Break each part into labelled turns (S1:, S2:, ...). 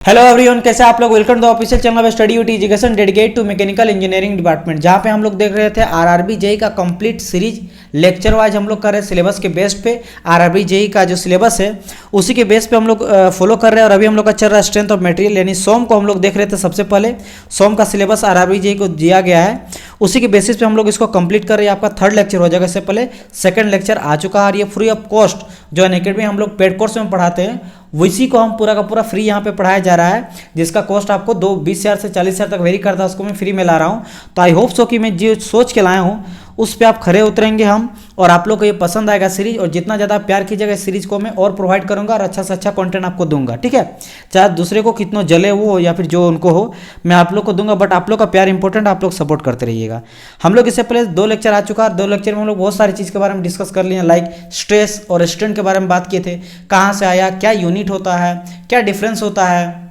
S1: Hello everyone, कैसे आप लोग। Welcome to official channel of study with education dedicate to mechanical engineering department, जहां पे हम लोग देख रहे थे आरआरबी जेई का कंप्लीट सीरीज लेक्चर वाइज हम लोग कर रहे हैं सिलेबस के बेस पे। आरआरबी जेई का जो सिलेबस है उसी के बेस पे हम लोग फॉलो कर रहे हैं। और अभी हम लोग का चल रहा है स्ट्रेंथ ऑफ मटेरियल, यानी सोम को हम लोग देख रहे थे। सबसे पहले सोम का सिलेबस आरआरबी जेई को दिया गया है, उसी के बेसिस पे हम लोग इसको कंप्लीट कर रहे हैं। आपका थर्ड लेक्चर हो जाएगा, इससे पहले सेकंड लेक्चर आ चुका है। और ये फ्री ऑफ कॉस्ट जो अनअकैडमी हम लोग पेड कोर्स में पढ़ाते हैं वैसी को हम पूरा का पूरा फ्री यहाँ पे पढ़ाया जा रहा है, जिसका कॉस्ट आपको 20,000 से 40,000 तक वेरी करता है, उसको मैं फ्री में ला रहा हूँ। तो आई होप सो कि मैं जो सोच के लाया हूँ उस पर आप खरे उतरेंगे हम, और आप लोग को ये पसंद आएगा सीरीज। और जितना ज़्यादा प्यार कीजिएगा इस सीरीज को मैं और प्रोवाइड करूँगा और अच्छा से अच्छा कंटेंट आपको दूंगा, ठीक है। चाहे दूसरे को कितना जले वो या फिर जो उनको हो, मैं आप लोग को दूंगा, बट आप लोग का प्यार इंपॉर्टेंट, आप लोग सपोर्ट करते रहिएगा। हम लोग इससे पहले 2 लेक्चर आ चुका है। 2 लेक्चर में हम लोग बहुत सारी चीज़ के बारे में डिस्कस कर लिए, लाइक स्ट्रेस और स्ट्रेन के बारे में बात किए थे, कहाँ से आया, क्या यूनिट होता है, क्या डिफरेंस होता है।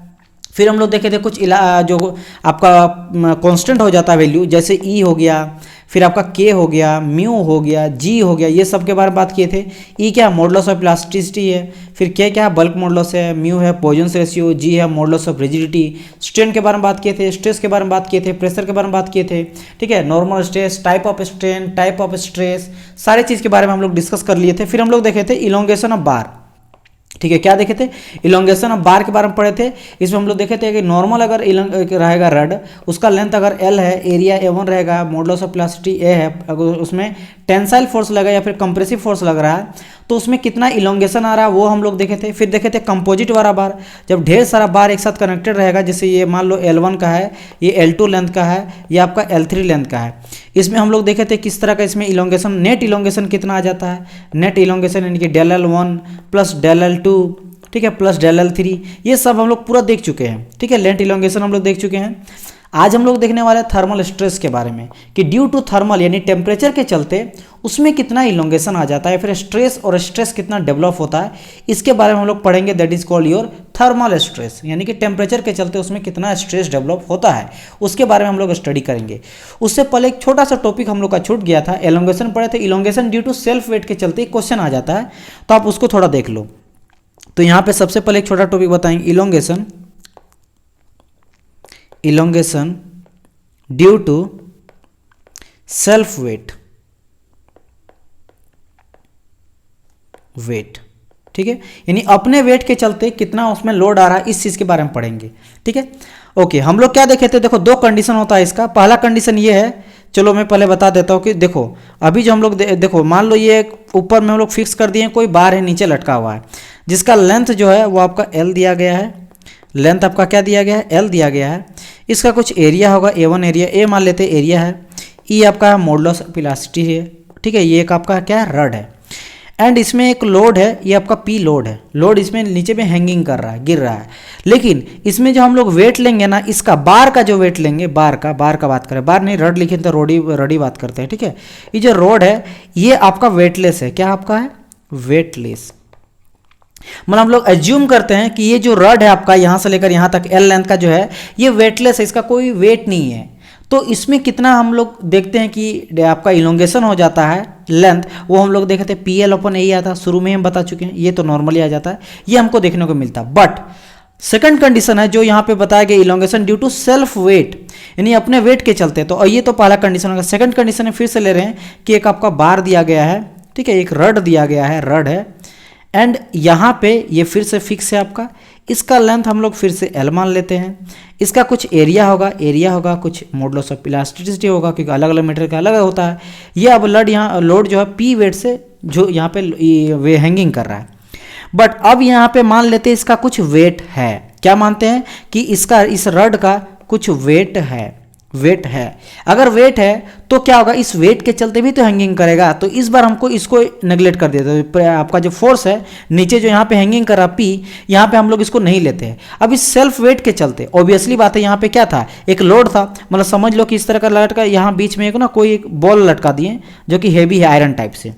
S1: फिर हम लोग देखे थे कुछ जो आपका कांस्टेंट हो जाता है वैल्यू, जैसे ई हो गया, फिर आपका के हो गया, म्यू हो गया, जी हो गया, ये सब के बारे में बात किए थे। ई क्या, मॉडुलस ऑफ इलास्टिसिटी है। फिर के क्या, बल्क मॉडुलस है। म्यू है पॉइजन रेशियो। जी है मॉडुलस ऑफ रिजिडिटी। स्ट्रेन के बारे में बात किए थे, स्ट्रेस के बारे में बात किए थे, प्रेशर के बारे में बात किए थे, ठीक है। Normal stress, type of strain, type of stress, सारी चीज़ के बारे में हम लोग डिस्कस कर लिए थे। फिर हम लोग देखे थे इलोंगेशन ऑफ बार, ठीक है। क्या देखे थे, इलोंगेशन ऑफ बार के बारे में पढ़े थे। इसमें हम लोग देखे थे कि नॉर्मल अगर रहेगा रड, उसका लेंथ अगर एल है, एरिया A1 रहेगा, मॉडुलस ऑफ प्लास्टिसिटी ए है, अगर उसमें टेंसाइल फोर्स लगा या फिर कंप्रेसिव फोर्स लग रहा है तो उसमें कितना इलोंगेशन आ रहा है वो हम लोग देखे थे। फिर देखे थे कंपोजिट वाला बार, जब ढेर सारा बार एक साथ कनेक्टेड रहेगा, जैसे ये मान लो L1 का है, ये L2 लेंथ का है, ये आपका L3 लेंथ का है। इसमें हम लोग देखे थे किस तरह का इसमें इलोंगेशन, नेट इलोंगेशन कितना आ जाता है। नेट इलोंगेशन यानी कि del L1 plus del L2, ठीक है, प्लस डेल L3, ये सब हम लोग पूरा देख चुके हैं, ठीक है। लेंथ इलोंगेशन हम लोग देख चुके हैं। आज हम लोग देखने वाले हैं थर्मल स्ट्रेस के बारे में, कि ड्यू टू थर्मल यानी टेम्परेचर के चलते उसमें कितना इलोंगेशन आ जाता है, फिर स्ट्रेस और स्ट्रेस कितना डेवलप होता है, इसके बारे में हम लोग पढ़ेंगे। That is called your thermal stress, यानी कि टेम्परेचर के चलते उसमें कितना स्ट्रेस डेवलप होता है, उसके बारे में हम लोग स्टडी करेंगे। उससे पहले एक छोटा सा टॉपिक हम लोग का छूट गया था, इलोंगेशन पढ़े थे। Elongation due to self weight के चलते एक क्वेश्चन आ जाता है, तो आप उसको थोड़ा देख लो। तो यहाँ पे सबसे पहले एक छोटा टॉपिक बताएंगे, elongation due to self weight, ठीक है, यानी अपने वेट के चलते कितना उसमें लोड आ रहा है, इस चीज के बारे में पढ़ेंगे, ठीक है। ओके, हम लोग क्या देखे थे, देखो 2 कंडीशन होता है इसका। पहला कंडीशन ये है, चलो मैं पहले बता देता हूँ कि देखो अभी जो हम लोग देखो मान लो ये ऊपर में हम लोग फिक्स कर दिए, कोई बार है नीचे लटका हुआ है, जिसका लेंथ जो है वो आपका L दिया गया है। लेंथ आपका क्या दिया गया है, L दिया गया है। इसका कुछ एरिया होगा A1 एरिया, A मान लेते हैं एरिया है। E आपका मॉडुलस ऑफ इलास्टिसिटी है, ठीक है। ये एक आपका क्या है, रड है। एंड इसमें एक लोड है, ये आपका P लोड है। लोड इसमें नीचे में हैंगिंग कर रहा है, गिर रहा है। लेकिन इसमें जो हम लोग वेट लेंगे ना, इसका बार का जो वेट लेंगे, बार का बात करें, बार नहीं रड लिखे तो रडी बात करते हैं, ठीक है। ये जो रोड है ये आपका वेटलेस है। क्या आपका है, वेटलेस। मतलब हम लोग एज्यूम करते हैं कि ये जो रड है आपका यहाँ से लेकर यहाँ तक L लेंथ का जो है ये वेटलेस है, इसका कोई वेट नहीं है। तो इसमें कितना हम लोग देखते हैं कि आपका इलोंगेशन हो जाता है, लेंथ, वो हम लोग देखते हैं PL/A आता है, शुरू में हम बता चुके हैं, ये तो नॉर्मली आ जाता है, ये हमको देखने को मिलता है। बट सेकंड कंडीशन है जो यहाँ पे बताया गया, elongation due to self weight, यानी अपने वेट के चलते। तो ये तो पहला कंडीशन होगा। सेकंड कंडीशन है, फिर से ले रहे हैं कि एक आपका बार दिया गया है, ठीक है, एक रड दिया गया है, रड है। एंड यहाँ पे ये फिर से फिक्स है आपका, इसका लेंथ हम लोग फिर से L मान लेते हैं। इसका कुछ एरिया होगा, कुछ मॉडुलस ऑफ इलास्टिसिटी होगा, क्योंकि अलग अलग मटेरियल का अलग होता है। ये अब लोड जो है P वेट से जो यहाँ पे वे हैंगिंग कर रहा है। बट अब यहाँ पे मान लेते हैं इसका कुछ वेट है। क्या मानते हैं कि इसका, इस रड का कुछ वेट है। अगर वेट है तो क्या होगा, इस वेट के चलते भी तो हैंगिंग करेगा। तो इस बार हमको इसको नेगलेक्ट कर देते हैं। आपका जो फोर्स है नीचे जो यहाँ पे हैंगिंग कर रहा P, यहाँ पे हम लोग इसको नहीं लेते हैं। अब इस सेल्फ वेट के चलते ऑब्वियसली बात है, यहाँ पे क्या था, एक लोड था। मतलब समझ लो कि इस तरह का लटका, यहाँ बीच में एक ना कोई एक बॉल लटका दिए जो कि हेवी है, आयरन टाइप से।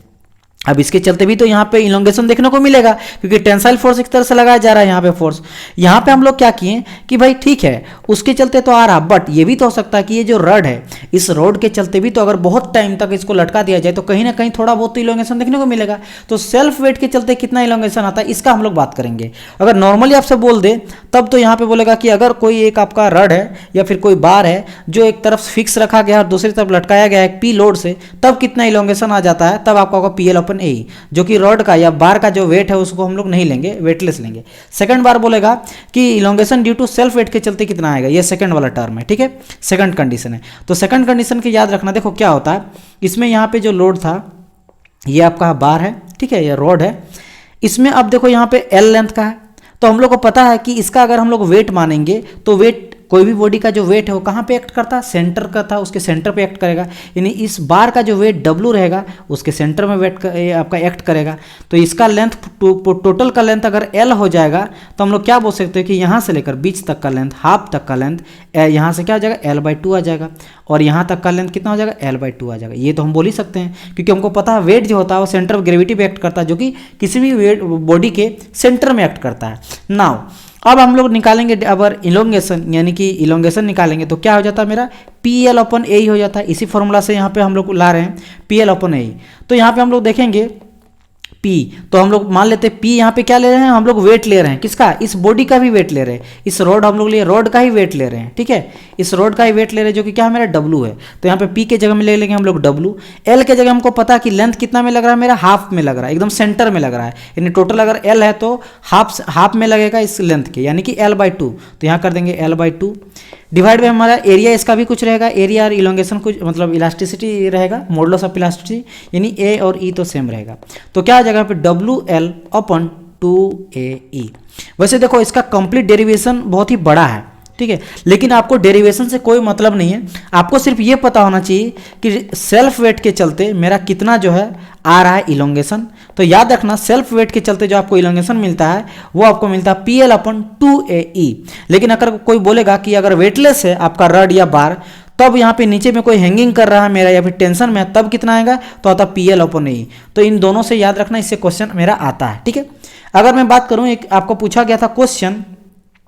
S1: अब इसके चलते भी तो यहाँ पे इलोंगेशन देखने को मिलेगा, क्योंकि टेंसाइल फोर्स एक तरह से लगाया जा रहा है यहाँ पे फोर्स। यहाँ पे हम लोग क्या किए कि भाई ठीक है उसके चलते तो आ रहा, बट ये भी तो हो सकता है कि ये जो रड है इस रोड के चलते भी तो अगर बहुत टाइम तक इसको लटका दिया जाए तो कहीं ना कहीं थोड़ा बहुत तो इलोंगेशन देखने को मिलेगा। तो सेल्फ वेट के चलते कितना इलोंगेशन आता है इसका हम लोग बात करेंगे। अगर नॉर्मली आपसे बोल दे तब तो यहाँ पे बोलेगा कि अगर कोई एक आपका रड है या फिर कोई बार है जो एक तरफ फिक्स रखा गया और दूसरी तरफ लटकाया गया है पी लोड से, तब कितना इलोंगेशन आ जाता है, तब आपका होगा PL/A, जो कि रॉड का या बार का जो वेट है उसको हम लोग नहीं लेंगे, वेटलेस लेंगे। सेकंड बार बोलेगा कि elongation due to self weight के चलते कितना आएगा, ये सेकंड वाला टर्म है, ठीक है, सेकंड कंडीशन है। तो सेकंड कंडीशन के याद रखना, देखो क्या होता है इसमें, यहाँ पे जो लोड था ये आपका बार है, ठीक है, ये रॉड है, इसमें अब देखो यहाँ पे L लेंथ का है, तो हम लोग को पता है कि इसका अगर हम लोग वेट मानेंगे तो वेट कोई भी बॉडी का जो वेट है वो कहाँ पे एक्ट करता है, सेंटर का था, उसके सेंटर पे एक्ट करेगा, यानी इस बार का जो वेट W रहेगा उसके सेंटर में वेट आपका एक्ट करेगा। तो इसका लेंथ टोटल का लेंथ अगर L हो जाएगा तो हम लोग क्या बोल सकते हैं कि यहाँ से लेकर बीच तक का लेंथ, हाफ तक का लेंथ, यहाँ से क्या हो जाएगा L/2 आ जाएगा, और यहाँ तक का लेंथ कितना हो जाएगा L/2 आ जाएगा। ये तो हम बोल ही सकते हैं क्योंकि हमको पता है वेट जो होता है वो सेंटर ऑफ ग्रेविटी पे एक्ट करता है, जो कि किसी भी वेट बॉडी के सेंटर में एक्ट करता है। नाउ अब हम लोग निकालेंगे अगर इलोंगेशन, यानी कि इलोंगेशन निकालेंगे तो क्या हो जाता है मेरा PL/A ही हो जाता है। इसी फॉर्मूला से यहाँ पे हम लोग ला रहे हैं PL/A। तो यहाँ पे हम लोग देखेंगे P, तो हम लोग मान लेते हैं P यहाँ पे क्या ले रहे हैं, हम लोग वेट ले रहे हैं किसका, इस बॉडी का भी वेट ले रहे हैं, इस रोड हम लोग लिए रोड का ही वेट ले रहे हैं, ठीक है, इस रोड का ही वेट ले रहे हैं जो कि क्या है मेरा W है। तो यहाँ पे P के जगह में ले लेंगे हम लोग W। L के जगह हमको पता है कि लेंथ कितना में लग रहा है मेरा, हाफ में लग रहा है, एकदम सेंटर में लग रहा है, यानी टोटल अगर L है तो हाफ में लगेगा इस लेंथ के, यानी कि L/2। तो यहाँ कर देंगे L/2 डिवाइड बाय हमारा एरिया, इसका भी कुछ रहेगा, एरिया और इलोंगेशन कुछ मतलब इलास्टिसिटी रहेगा, मॉडुलस ऑफ इलास्टिसिटी, यानी A और E तो सेम रहेगा। तो क्या आ जाएगा पे WL/2AE। वैसे देखो इसका कंप्लीट डेरिवेशन बहुत ही बड़ा है, ठीक है, लेकिन आपको डेरिवेशन से कोई मतलब नहीं है, आपको सिर्फ ये पता होना चाहिए कि सेल्फ वेट के चलते मेरा कितना जो है आ रहा है इलोंगेशन। तो याद रखना सेल्फ वेट के चलते जो आपको इलोंगेशन मिलता है वो आपको मिलता है PL/2AE। लेकिन अगर कोई बोलेगा कि अगर वेटलेस है आपका रड या बार, तब यहाँ पे नीचे में कोई हैंगिंग कर रहा है मेरा या फिर टेंशन में है, तब कितना आएगा, तो आता PL/A। तो इन दोनों से याद रखना, इससे क्वेश्चन मेरा आता है, ठीक है। अगर मैं बात करूँ, एक आपको पूछा गया था क्वेश्चन,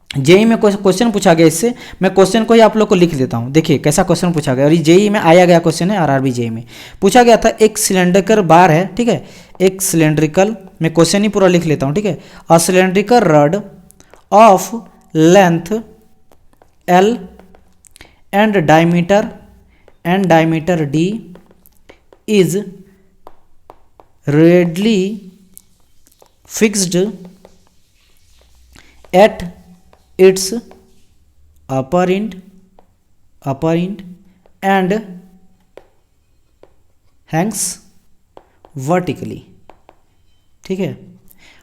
S1: जेई में क्वेश्चन पूछा गया, इससे मैं क्वेश्चन को ही आप लोग को लिख देता हूँ। देखिए कैसा क्वेश्चन पूछा गया, और ये जेई में आया गया क्वेश्चन है, RRB जेई में पूछा गया था। एक सिलेंड्रिकल बार है, ठीक है, एक सिलेंड्रिकल, मैं क्वेश्चन ही पूरा लिख लेता हूँ, ठीक है। A cylindrical rod of length L and diameter D is readily fixed at its upper end and hangs vertically, ठीक है।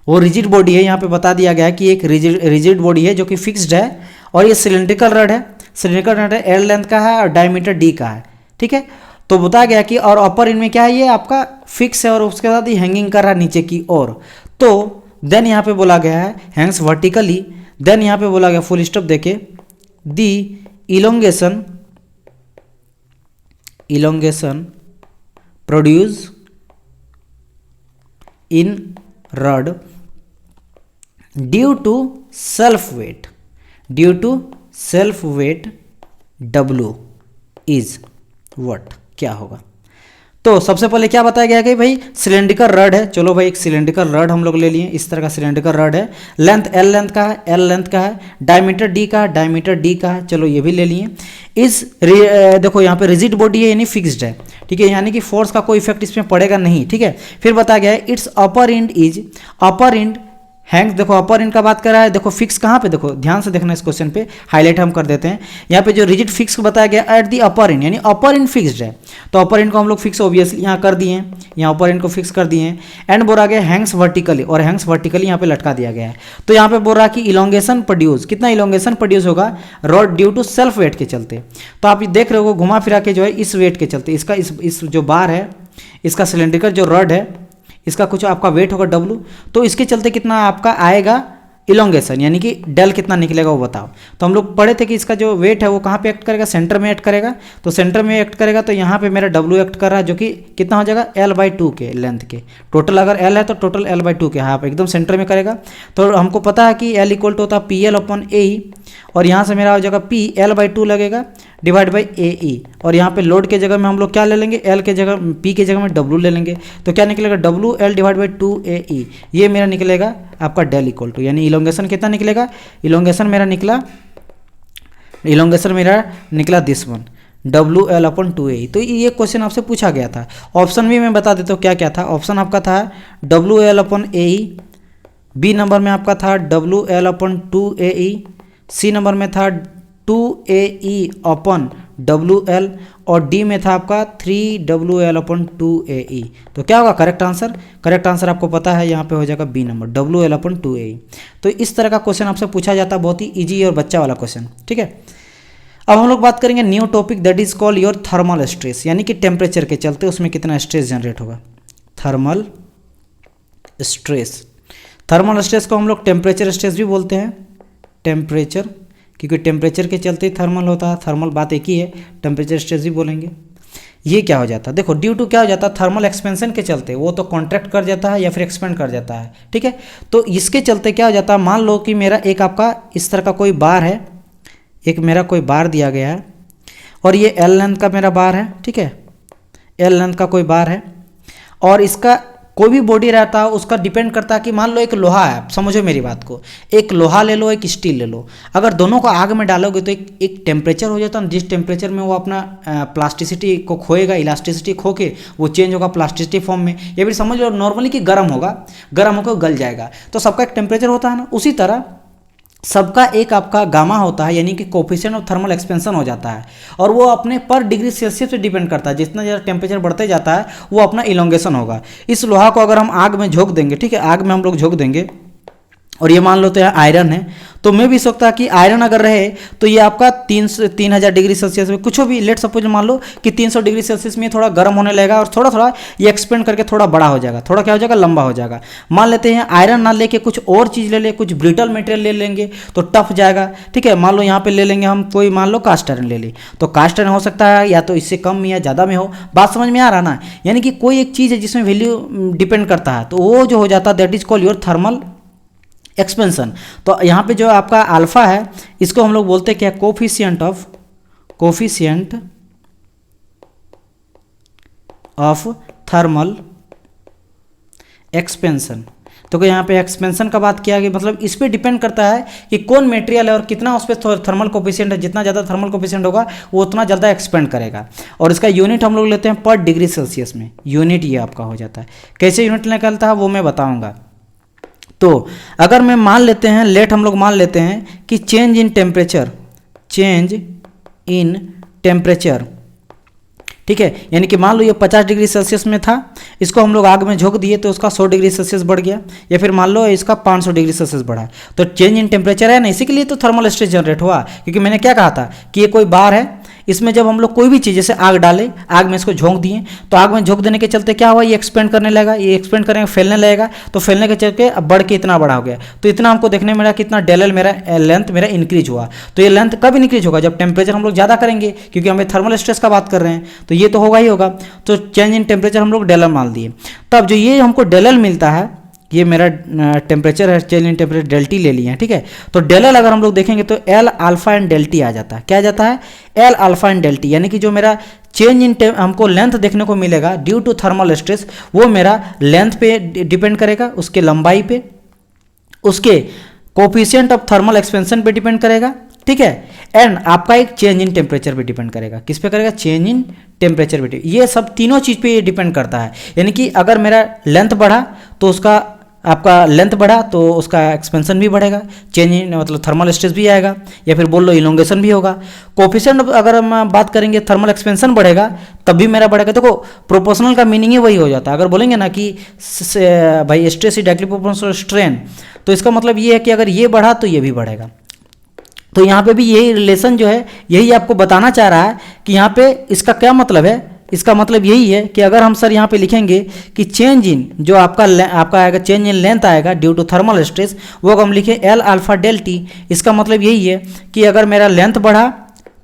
S1: वो रिजिड बॉडी है, यहाँ पे बता दिया गया है कि एक रिजिड बॉडी है जो कि फिक्स्ड है, और ये सिलेंड्रिकल रड है, सिलेंड्रिकल रड है, L लेंथ का है और डायमीटर D का है, ठीक है। तो बताया गया कि और अपर एंड में क्या है, ये आपका फिक्स है और उसके साथ ही हैंगिंग कर रहा है नीचे की ओर। तो देन यहाँ पे बोला गया है हैंग्स वर्टिकली, देन यहाँ पे बोला गया फुल स्टॉप देके the elongation produced in rod due to self weight W is what, क्या होगा। तो सबसे पहले क्या बताया गया कि भाई सिलेंड्रिकल रड है, चलो भाई एक सिलेंड्रिकल रड हम लोग ले लिए, इस तरह का सिलेंड्रिकल रड है, लेंथ L लेंथ का है, L लेंथ का है, डायमीटर D का है, चलो ये भी ले लिए। देखो यहाँ पे रिजिड बॉडी है यानी फिक्स्ड है, ठीक है, यानी कि फोर्स का कोई इफेक्ट इसमें पड़ेगा नहीं, ठीक है। फिर बताया गया है इट्स अपर एंड हैंग्स, देखो अपर एंड का बात कर रहा है, देखो फिक्स कहाँ पे, देखो ध्यान से देखना, इस क्वेश्चन पे हाईलाइट हम कर देते हैं। यहाँ पे जो रिजिड फिक्स बताया गया एट दी अपर एंड, यानी अपर एंड फिक्स्ड है, तो अपर एंड को हम लोग फिक्स ऑब्वियसली यहाँ कर दिए हैं, यहाँ अपर एंड को फिक्स कर दिए हैं। एंड बोला गया हैंग्स वर्टिकली, और हैंग्स वर्टिकली यहाँ पे लटका दिया गया है। तो यहाँ पे बोल रहा है कि इलोंगेशन प्रोड्यूस, कितना इलोंगेशन प्रोड्यूस होगा rod due to self weight के चलते। तो आप देख रहे हो घुमा फिरा के जो है इस वेट के चलते, इसका इस जो बार है, इसका सिलेंड्रिकल जो रॉड है, इसका कुछ आपका वेट होगा W, तो इसके चलते कितना आपका आएगा इलोंगेशन यानी कि डेल कितना निकलेगा वो बताओ। तो हम लोग पढ़े थे कि इसका जो वेट है वो कहाँ पे एक्ट करेगा, सेंटर में एक्ट करेगा। तो सेंटर में एक्ट करेगा तो यहाँ पे मेरा डब्ल्यू एक्ट कर रहा है, जो कि कितना हो जाएगा L/2 के लेंथ के। टोटल अगर L है तो टोटल L/2 के, हाँ पे एकदम सेंटर में करेगा। तो हमको पता है कि L इक्वल टू होता है PL/AE, और यहाँ से मेरा हो जाएगा P L/2 लगेगा डिवाइड बाई AE, और यहाँ पे लोड के जगह में हम लोग क्या ले लेंगे, L के जगह P के जगह में W ले लेंगे। तो क्या निकलेगा, WL डिवाइड बाई 2AE, ये मेरा निकलेगा आपका डेल इक्वल टू, यानी इलोंगेशन कितना निकलेगा, इलोंगेशन मेरा निकला दिस वन WL/2AE। तो ये क्वेश्चन आपसे पूछा गया था। ऑप्शन भी मैं बता देता हूँ क्या क्या था। ऑप्शन आपका था WL/AE, बी नंबर में आपका था WL/2AE, सी नंबर में था 2AE/WL, और डी में था आपका 3WL/2AE। तो क्या होगा करेक्ट आंसर, करेक्ट आंसर आपको पता है यहाँ पे हो जाएगा बी नंबर WL/2AE। तो इस तरह का क्वेश्चन आपसे पूछा जाता है, बहुत ही इजी और बच्चा वाला क्वेश्चन, ठीक है। अब हम लोग बात करेंगे new topic that is called your thermal stress, यानी कि टेम्परेचर के चलते उसमें कितना स्ट्रेस जनरेट होगा, थर्मल स्ट्रेस। थर्मल स्ट्रेस को हम लोग टेम्परेचर स्ट्रेस भी बोलते हैं, टेम्परेचर, क्योंकि टेम्परेचर के चलते ही थर्मल होता है, थर्मल बात एक ही है, टेम्परेचर स्ट्रेस भी बोलेंगे। ये क्या हो जाता है, देखो ड्यू टू क्या हो जाता है, थर्मल एक्सपेंशन के चलते वो तो कॉन्ट्रैक्ट कर जाता है या फिर एक्सपेंड कर जाता है, ठीक है। तो इसके चलते क्या हो जाता है, मान लो कि मेरा एक आपका इस तरह का कोई बार है, एक मेरा कोई बार दिया गया है, और ये L लेंथ का मेरा बार है, ठीक है, L लेंथ का कोई बार है, और इसका कोई भी बॉडी रहता है उसका डिपेंड करता है कि मान लो एक लोहा है, समझो मेरी बात को, एक लोहा ले लो एक स्टील ले लो, अगर दोनों को आग में डालोगे तो एक टेम्परेचर हो जाता है, जिस टेम्परेचर में वो अपना प्लास्टिसिटी को खोएगा, इलास्टिसिटी खो के वो चेंज होगा प्लास्टिसिटी फॉर्म में, या फिर समझ लो नॉर्मली कि गर्म होकर गल जाएगा। तो सबका एक टेम्परेचर होता है ना, उसी तरह सबका एक आपका गामा होता है, यानी कि कोफिशिएंट ऑफ थर्मल एक्सपेंशन हो जाता है, और वो अपने पर डिग्री सेल्सियस पे डिपेंड करता है, जितना ज़्यादा टेम्परेचर बढ़ते जाता है वो अपना इलोंगेशन होगा। इस लोहा को अगर हम आग में झोंक देंगे, ठीक है, आग में हम लोग झोंक देंगे, और ये मान लो तो यह आयरन है, तो मैं भी सकता है कि आयरन अगर रहे तो ये आपका 3000 डिग्री सेल्सियस में कुछ भी, लेट सपोज मान लो कि 300 डिग्री सेल्सियस में थोड़ा गर्म होने लगेगा, और थोड़ा थोड़ा ये एक्सपेंड करके थोड़ा बड़ा हो जाएगा, थोड़ा क्या हो जाएगा, लंबा हो जाएगा। मान लेते हैं आयरन ना लेके कुछ और चीज़ ले ले, कुछ ब्रिटल मटेरियल ले लेंगे तो टफ जाएगा, ठीक है। मान लो यहाँ पे ले लेंगे हम कोई, मान लो कास्ट आयरन ले ली, तो कास्ट आयरन हो सकता है या तो इससे कम या ज़्यादा में हो, बात समझ में आ रहा ना, यानी कि कोई एक चीज़ है जिसमें वैल्यू डिपेंड करता है, तो वो जो हो जाता है that is called your thermal expansion. तो यहाँ पे जो आपका अल्फा है इसको हम लोग बोलते हैं क्या, कोफिशिएंट ऑफ थर्मल एक्सपेंशन। तो यहाँ पे एक्सपेंशन का बात किया गया, मतलब इस पे डिपेंड करता है कि कौन मटेरियल है और कितना उस पर थर्मल कोफिशिएंट है, जितना ज़्यादा थर्मल कोफिशिएंट होगा वो उतना ज़्यादा एक्सपेंड करेगा। और इसका यूनिट हम लोग लेते हैं पर डिग्री सेल्सियस में, यूनिट ये आपका हो जाता है। कैसे यूनिट निकलता है वो मैं बताऊँगा। तो अगर मैं मान लेते हैं, हम लोग मान लेते हैं कि चेंज इन टेम्परेचर, ठीक है, यानी कि मान लो ये 50 डिग्री सेल्सियस में था, इसको हम लोग आग में झोंक दिए तो उसका 100 डिग्री सेल्सियस बढ़ गया, या फिर मान लो इसका 500 डिग्री सेल्सियस बढ़ा, तो चेंज इन टेम्परेचर है ना, इसी के लिए तो थर्मल स्ट्रेस जनरेट हुआ। क्योंकि मैंने क्या कहा था कि ये कोई बार है, इसमें जब हम लोग कोई भी चीज़ जैसे आग डाले, आग में इसको झोंक दिए, तो आग में झोंक देने के चलते क्या हुआ, ये एक्सपेंड करने लगेगा, ये एक्सपेंड करेंगे फैलने लगेगा, तो फैलने के चलते अब बढ़ के इतना बड़ा हो गया, तो इतना हमको देखने मिला कितना डेल मेरा लेंथ मेरा इंक्रीज हुआ। तो ये लेंथ कब इंक्रीज होगा, जब टेम्परेचर हम लोग ज़्यादा करेंगे, क्योंकि हमें थर्मल स्ट्रेस का बात कर रहे हैं, तो ये तो होगा ही होगा। तो चेंज इन टेम्परेचर हम लोग डेल मान दिए, तब जो ये हमको डेल मिलता है, ये मेरा टेम्परेचर है, चेंज इन टेम्परेचर डेल्टी ले लिए हैं, ठीक है। तो डेल अगर हम लोग देखेंगे तो एल अल्फा एंड डेल्टी आ जाता है, क्या आ जाता है, एल अल्फा एंड डेल्टी, यानी कि जो मेरा चेंज इन हमको लेंथ देखने को मिलेगा ड्यू टू थर्मल स्ट्रेस, वो मेरा लेंथ पे डिपेंड करेगा, उसके लंबाई पे, उसके कोफिशिएंट ऑफ थर्मल एक्सपेंशन पे डिपेंड करेगा, ठीक है, एंड आपका एक चेंज इन टेम्परेचर पे डिपेंड करेगा। किस पे करेगा, चेंज इन टेम्परेचर पे। ये सब तीनों चीज़ पे ये डिपेंड करता है, यानी कि अगर मेरा लेंथ बढ़ा तो उसका आपका लेंथ बढ़ा तो उसका एक्सपेंशन भी बढ़ेगा, चेंज इन मतलब थर्मल स्ट्रेस भी आएगा, या फिर बोल लो इलोंगेशन भी होगा। कोफिशिएंट अगर हम बात करेंगे थर्मल एक्सपेंशन बढ़ेगा तब भी मेरा बढ़ेगा। देखो प्रोपोर्शनल का मीनिंग ही वही हो जाता है। अगर बोलेंगे ना कि भाई stress is directly proportional strain, तो इसका मतलब ये है कि अगर ये बढ़ा तो ये भी बढ़ेगा। तो यहाँ पे भी यही रिलेशन जो है यही आपको बताना चाह रहा है कि यहाँ पे इसका क्या मतलब है इसका मतलब यही है कि अगर हम सर यहाँ पे लिखेंगे कि चेंज इन जो आपका आएगा चेंज इन लेंथ आएगा ड्यू टू थर्मल स्ट्रेस, वो अगर हम लिखें एल अल्फा डेल टी, इसका मतलब यही है कि अगर मेरा लेंथ बढ़ा,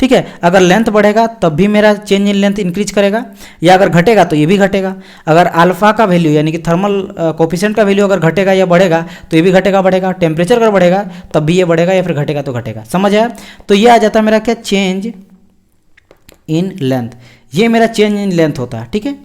S1: ठीक है, अगर लेंथ बढ़ेगा तब भी मेरा चेंज इन लेंथ इंक्रीज करेगा, या अगर घटेगा तो ये भी घटेगा। अगर अल्फा का वैल्यू यानी कि थर्मल कोफिशिएंट का वैल्यू अगर घटेगा या बढ़ेगा तो ये भी घटेगा बढ़ेगा। टेम्परेचर अगर बढ़ेगा तब भी ये बढ़ेगा या फिर घटेगा तो घटेगा। समझ आया? तो ये आ जाता है मेरा क्या, चेंज इन लेंथ। ये मेरा चेंज इन लेंथ होता है, ठीक है,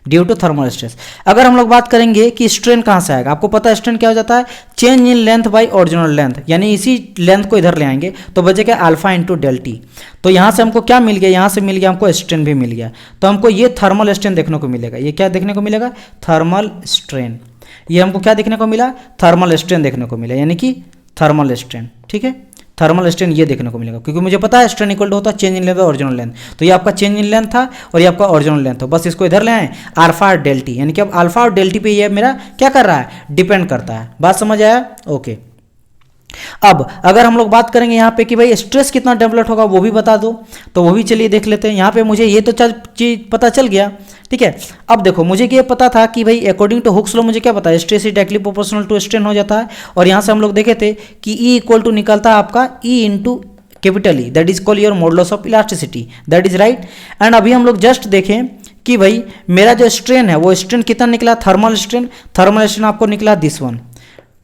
S1: ड्यू टू थर्मल स्ट्रेस। अगर हम लोग बात करेंगे कि स्ट्रेन कहाँ से आएगा, आपको पता है स्ट्रेन क्या हो जाता है, change in length by original length, यानी इसी लेंथ को इधर ले आएंगे तो बचेगा अल्फा इंटू डेल टी। तो यहाँ से हमको क्या मिल गया, यहाँ से मिल गया हमको स्ट्रेन भी मिल गया, तो हमको ये थर्मल स्ट्रेन देखने को मिलेगा। ये क्या देखने को मिलेगा, थर्मल स्ट्रेन। ये हमको क्या देखने को मिला, थर्मल स्ट्रेन देखने को मिला, यानी कि थर्मल स्ट्रेन, ठीक है, थर्मल स्ट्रेन ये देखने को मिलेगा, क्योंकि मुझे पता है स्ट्रेन इक्वल टू होता है चेंज इन लेंथ और ओरिजिनल लेंथ। तो ये आपका चेंज इन लेंथ था और ये आपका ओरिजिनल लेंथ था, बस इसको इधर ले आए अल्फा और डेल टी, यानी कि अब अल्फा और डेल टी पे ये मेरा क्या कर रहा है, डिपेंड करता है। बात समझ आया? ओके। अब अगर हम लोग बात करेंगे यहाँ पे कि भाई स्ट्रेस कितना डेवलप होगा वो भी बता दो, तो वो भी चलिए देख लेते हैं। यहाँ पे मुझे ये तो चीज पता चल गया, ठीक है। अब देखो मुझे ये पता था कि भाई अकॉर्डिंग टू हुक्स लॉ मुझे क्या पता है, stress is directly proportional to strain हो जाता है। और यहाँ से हम लोग देखे थे कि E इक्वल टू निकलता है आपका E into capital E, that is called your modulus of elasticity, that is right. And अभी हम लोग जस्ट देखें कि भाई मेरा जो स्ट्रेन है वो स्ट्रेन कितना निकला, थर्मल स्ट्रेन। थर्मल स्ट्रेन आपको निकला दिस वन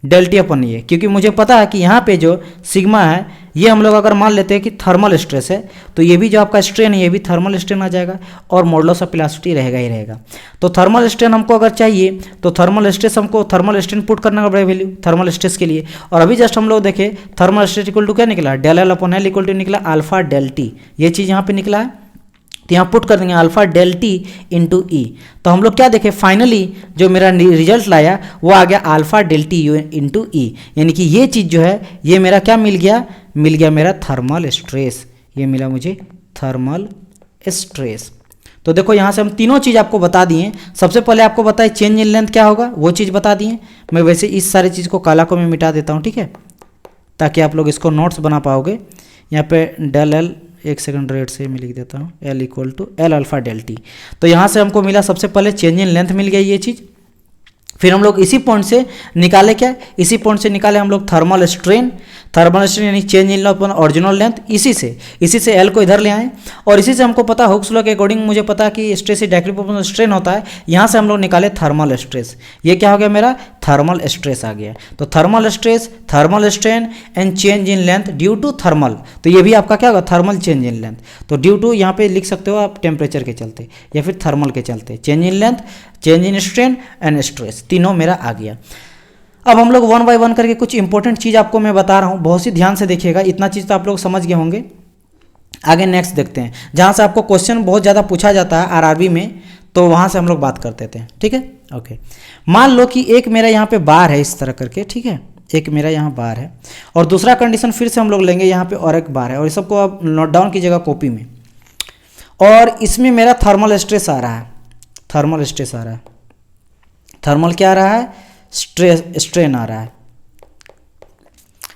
S1: डेल टी अपन ये, क्योंकि मुझे पता है कि यहाँ पे जो सिग्मा है ये हम लोग अगर मान लेते हैं कि थर्मल स्ट्रेस है, तो ये भी जो आपका स्ट्रेन है ये भी थर्मल स्ट्रेन आ जाएगा और मॉडुलस ऑफ इलास्टिसिटी रहेगा ही रहेगा। तो थर्मल स्ट्रेन हमको अगर चाहिए तो थर्मल स्ट्रेस हमको थर्मल स्ट्रेन पुट करना पड़ेगा वैल्यू थर्मल स्ट्रेस के लिए। और अभी जस्ट हम लोग देखें थर्मल स्ट्रेस इक्वल टू क्या निकला, del L upon L equal to निकला अल्फा डेल टी, ये चीज़ यहाँ पे निकला है। तो यहाँ पुट कर देंगे alpha del T into E. तो हम लोग क्या देखें, फाइनली जो मेरा रिजल्ट लाया वो आ गया अल्फा डेल टी इंटू ई, यानी कि ये चीज़ जो है ये मेरा क्या मिल गया मेरा थर्मल स्ट्रेस, ये मिला मुझे थर्मल स्ट्रेस। तो देखो यहाँ से हम तीनों चीज़ आपको बता दिए। सबसे पहले आपको बताए चेंज इन लेंथ क्या होगा, वो चीज़ बता दिए। मैं वैसे इस सारी चीज़ को काला को मैं मिटा देता हूँ, ठीक है, ताकि आप लोग इसको नोट्स बना पाओगे। यहाँ पे डेल एल, एक सेकंड रेट से मैं लिख देता हूँ, L equal to L alpha del T. तो यहाँ से हमको मिला सबसे पहले चेंज इन लेंथ मिल गया ये चीज़। फिर हम लोग इसी पॉइंट से निकाले क्या, इसी पॉइंट से निकाले हम लोग थर्मल स्ट्रेन। थर्मल स्ट्रेन यानी change in length upon original length, इसी से एल को इधर ले आए। और इसी से हमको पता हुक्स लॉ के अकॉर्डिंग मुझे पता कि स्ट्रेस डायरेक्टली प्रोपोर्शनल स्ट्रेन होता है। यहाँ से हम लोग निकाले थर्मल स्ट्रेस, ये क्या हो गया मेरा थर्मल स्ट्रेस आ गया। तो thermal stress, thermal strain and change in length due to thermal, तो ये भी आपका क्या होगा थर्मल चेंज इन लेंथ। तो ड्यू टू यहाँ पे लिख सकते हो आप टेम्परेचर के चलते या फिर थर्मल के चलते, change in length, change in strain and stress, तीनों मेरा आ गया। अब हम लोग वन बाय वन करके कुछ इंपॉर्टेंट चीज़ आपको मैं बता रहा हूँ, बहुत सी ध्यान से देखिएगा, इतना चीज़ तो आप लोग समझ गए होंगे। आगे नेक्स्ट देखते हैं, जहाँ से आपको क्वेश्चन बहुत ज़्यादा पूछा जाता है आरआरबी में, तो वहाँ से हम लोग बात करते थे, ठीक है। ओके, मान लो कि एक मेरा यहाँ पे बार है इस तरह करके, ठीक है, एक मेरा यहाँ बार है और दूसरा कंडीशन फिर से हम लोग लेंगे, यहाँ पे और एक बार है, और इस सबको आप नोट डाउन कीजिएगा कॉपी में। और इसमें मेरा थर्मल स्ट्रेस आ रहा है, थर्मल स्ट्रेस आ रहा है, थर्मल क्या आ रहा है, स्ट्रेन आ रहा है,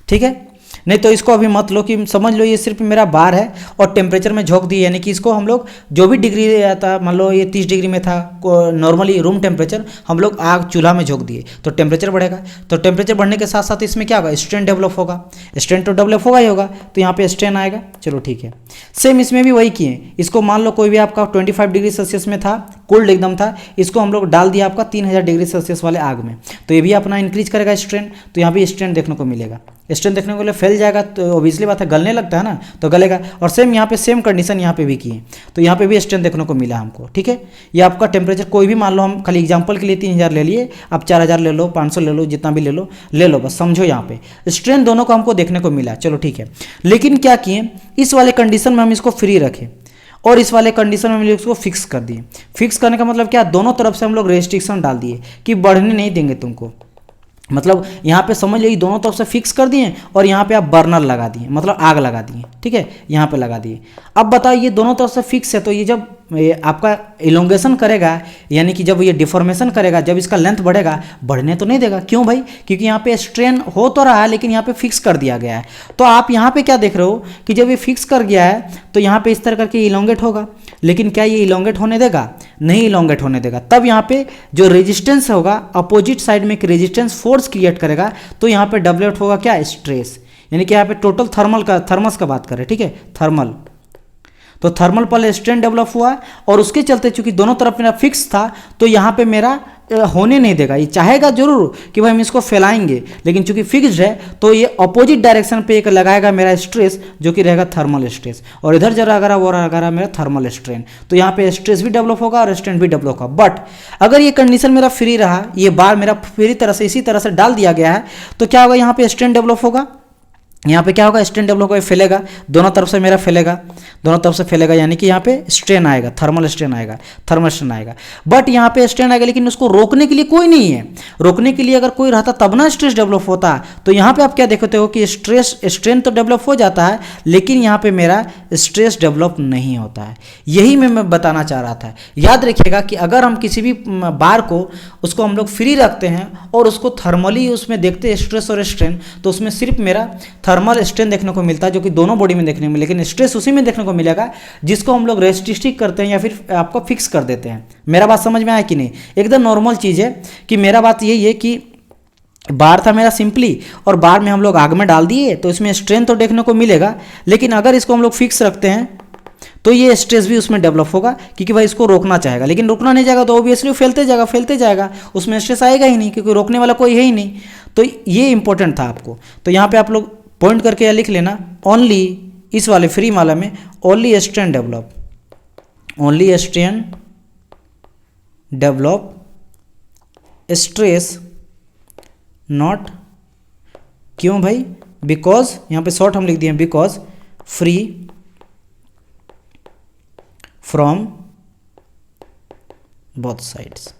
S1: ठीक है। नहीं तो इसको अभी मत लो कि समझ लो ये सिर्फ मेरा बार है और टेम्परेचर में झोंक दिए, यानी कि इसको हम लोग जो भी डिग्री आता, मान लो ये 30 डिग्री में था नॉर्मली रूम टेम्परेचर, हम लोग आग चूल्हा में झोंक दिए तो टेम्परेचर बढ़ेगा। तो टेम्परेचर बढ़ने के साथ साथ इसमें क्या होगा, स्ट्रेन डेवलप होगा, स्ट्रेन तो डेवलप होगा ही होगा, तो यहाँ पे स्ट्रेन आएगा। चलो ठीक है, सेम इसमें भी वही किए। इसको मान लो कोई भी आपका 25 डिग्री सेल्सियस में था, कोल्ड एकदम था, इसको हम लोग डाल दिया आपका 3000 डिग्री सेल्सियस वाले आग में, तो ये भी अपना इंक्रीज करेगा स्ट्रेन, तो यहाँ भी स्ट्रेन देखने को मिलेगा। स्ट्रेन देखने को लिए फैल जाएगा तो ऑब्वियसली बात है गलने लगता है ना, तो गलेगा। और सेम यहाँ पे सेम कंडीशन यहाँ पे भी किए, तो यहाँ पे भी स्ट्रेन देखने को मिला हमको, ठीक है। ये आपका टेम्परेचर कोई भी मान लो, हम खाली एग्जांपल के लिए 3000 ले लिए, आप 4000 ले लो, 500 ले लो, जितना भी ले लो, बस समझो यहाँ पे स्ट्रेन दोनों को हमको देखने को मिला। चलो ठीक है, लेकिन क्या किए, इस वाले कंडीशन में हम इसको फ्री रखें और इस वाले कंडीशन में हम इसको फिक्स कर दिए। फिक्स करने का मतलब क्या, दोनों तरफ से हम लोग रेस्ट्रिक्शन डाल दिए कि बढ़ने नहीं देंगे तुमको, मतलब यहाँ पे समझ लीजिए दोनों तरफ से फिक्स कर दिए और यहाँ पे आप बर्नर लगा दिए, मतलब आग लगा दिए, ठीक है, यहाँ पे लगा दिए। अब बताओ ये दोनों तरफ से फिक्स है, तो ये जब ये आपका इलोंगेशन करेगा, यानी कि जब ये डिफॉर्मेशन करेगा, जब इसका लेंथ बढ़ेगा, बढ़ने तो नहीं देगा। क्यों भाई? क्योंकि यहाँ पे स्ट्रेन हो तो रहा है लेकिन यहाँ पे फिक्स कर दिया गया है। तो आप यहाँ पे क्या देख रहे हो कि जब ये फिक्स कर गया है तो यहाँ पे इस तरह करके इलोंगेट होगा, लेकिन क्या ये इलोंगेट होने देगा? नहीं इलोंगेट होने देगा। तब यहाँ पे जो रेजिस्टेंस होगा, अपोजिट साइड में एक रेजिस्टेंस फोर्स क्रिएट करेगा, तो यहाँ पे डब्ल्यू होगा क्या? स्ट्रेस। यानी कि यहाँ पे टोटल थर्मस का बात करें, ठीक है, थर्मल। तो थर्मल पहले स्ट्रेन डेवलप हुआ और उसके चलते चूंकि दोनों तरफ मेरा फिक्स था तो यहाँ पे मेरा होने नहीं देगा। ये चाहेगा जरूर कि भाई हम इसको फैलाएंगे, लेकिन चूंकि फिक्स्ड है तो ये अपोजिट डायरेक्शन पे एक लगाएगा मेरा स्ट्रेस, जो कि रहेगा थर्मल स्ट्रेस, और इधर जरा अगर वो रहेगा मेरा थर्मल स्ट्रेन। तो यहाँ पे स्ट्रेस भी डेवलप होगा और स्ट्रेन भी डेवलप होगा। बट अगर ये कंडीशन मेरा फ्री रहा, ये बार मेरा फ्री तरह से इसी तरह से डाल दिया गया है, तो क्या होगा? यहाँ पे स्ट्रेन डेवलप होगा, यहाँ पे क्या होगा? स्ट्रेन डेवलप होगा, फैलेगा, दोनों तरफ से मेरा फैलेगा, दोनों तरफ से फैलेगा, यानी कि यहाँ पे स्ट्रेन आएगा, थर्मल स्ट्रेन आएगा, थर्मल स्ट्रेन आएगा। बट यहाँ पे स्ट्रेन आएगा लेकिन उसको रोकने के लिए कोई नहीं है। रोकने के लिए अगर कोई रहता तब ना स्ट्रेस डेवलप होता। तो यहाँ पे आप क्या देखते हो कि स्ट्रेन तो डेवलप हो जाता है लेकिन यहाँ पे मेरा स्ट्रेस डेवलप नहीं होता है। यही मैं बताना चाह रहा था। याद रखिएगा कि अगर हम किसी भी बार को उसको हम लोग फ्री रखते हैं और उसको थर्मली उसमें देखते हैं स्ट्रेस और स्ट्रेन, तो उसमें सिर्फ मेरा थर्मल स्ट्रेन देखने को मिलता है, जो कि दोनों बॉडी में देखने को मिलेगा, लेकिन स्ट्रेस उसी में देखने को मिलेगा जिसको हम लोग रेस्ट्रिक्ट करते हैं या फिर आपको फिक्स कर देते हैं। मेरा बात समझ में आया कि नहीं? एकदम नॉर्मल चीज़ है कि मेरा बात यही है कि बार था मेरा सिंपली, और बार में हम लोग आग में डाल दिए तो इसमें स्ट्रेन तो देखने को मिलेगा, लेकिन अगर इसको हम लोग फिक्स रखते हैं तो ये स्ट्रेस भी उसमें डेवलप होगा, क्योंकि भाई इसको रोकना चाहेगा, लेकिन रोकना नहीं जाएगा तो ऑब्वियसली फैलते जाएगा, उसमें स्ट्रेस आएगा ही नहीं, क्योंकि रोकने वाला कोई है ही नहीं। तो ये इंपॉर्टेंट था आपको। तो यहाँ पे आप लोग पॉइंट करके लिख लेना, ओनली इस वाले फ्री वाला में only strain develop, only strain develop, stress not. क्यों भाई? बिकॉज, यहाँ पे शॉर्ट हम लिख दिए, because free from both sides,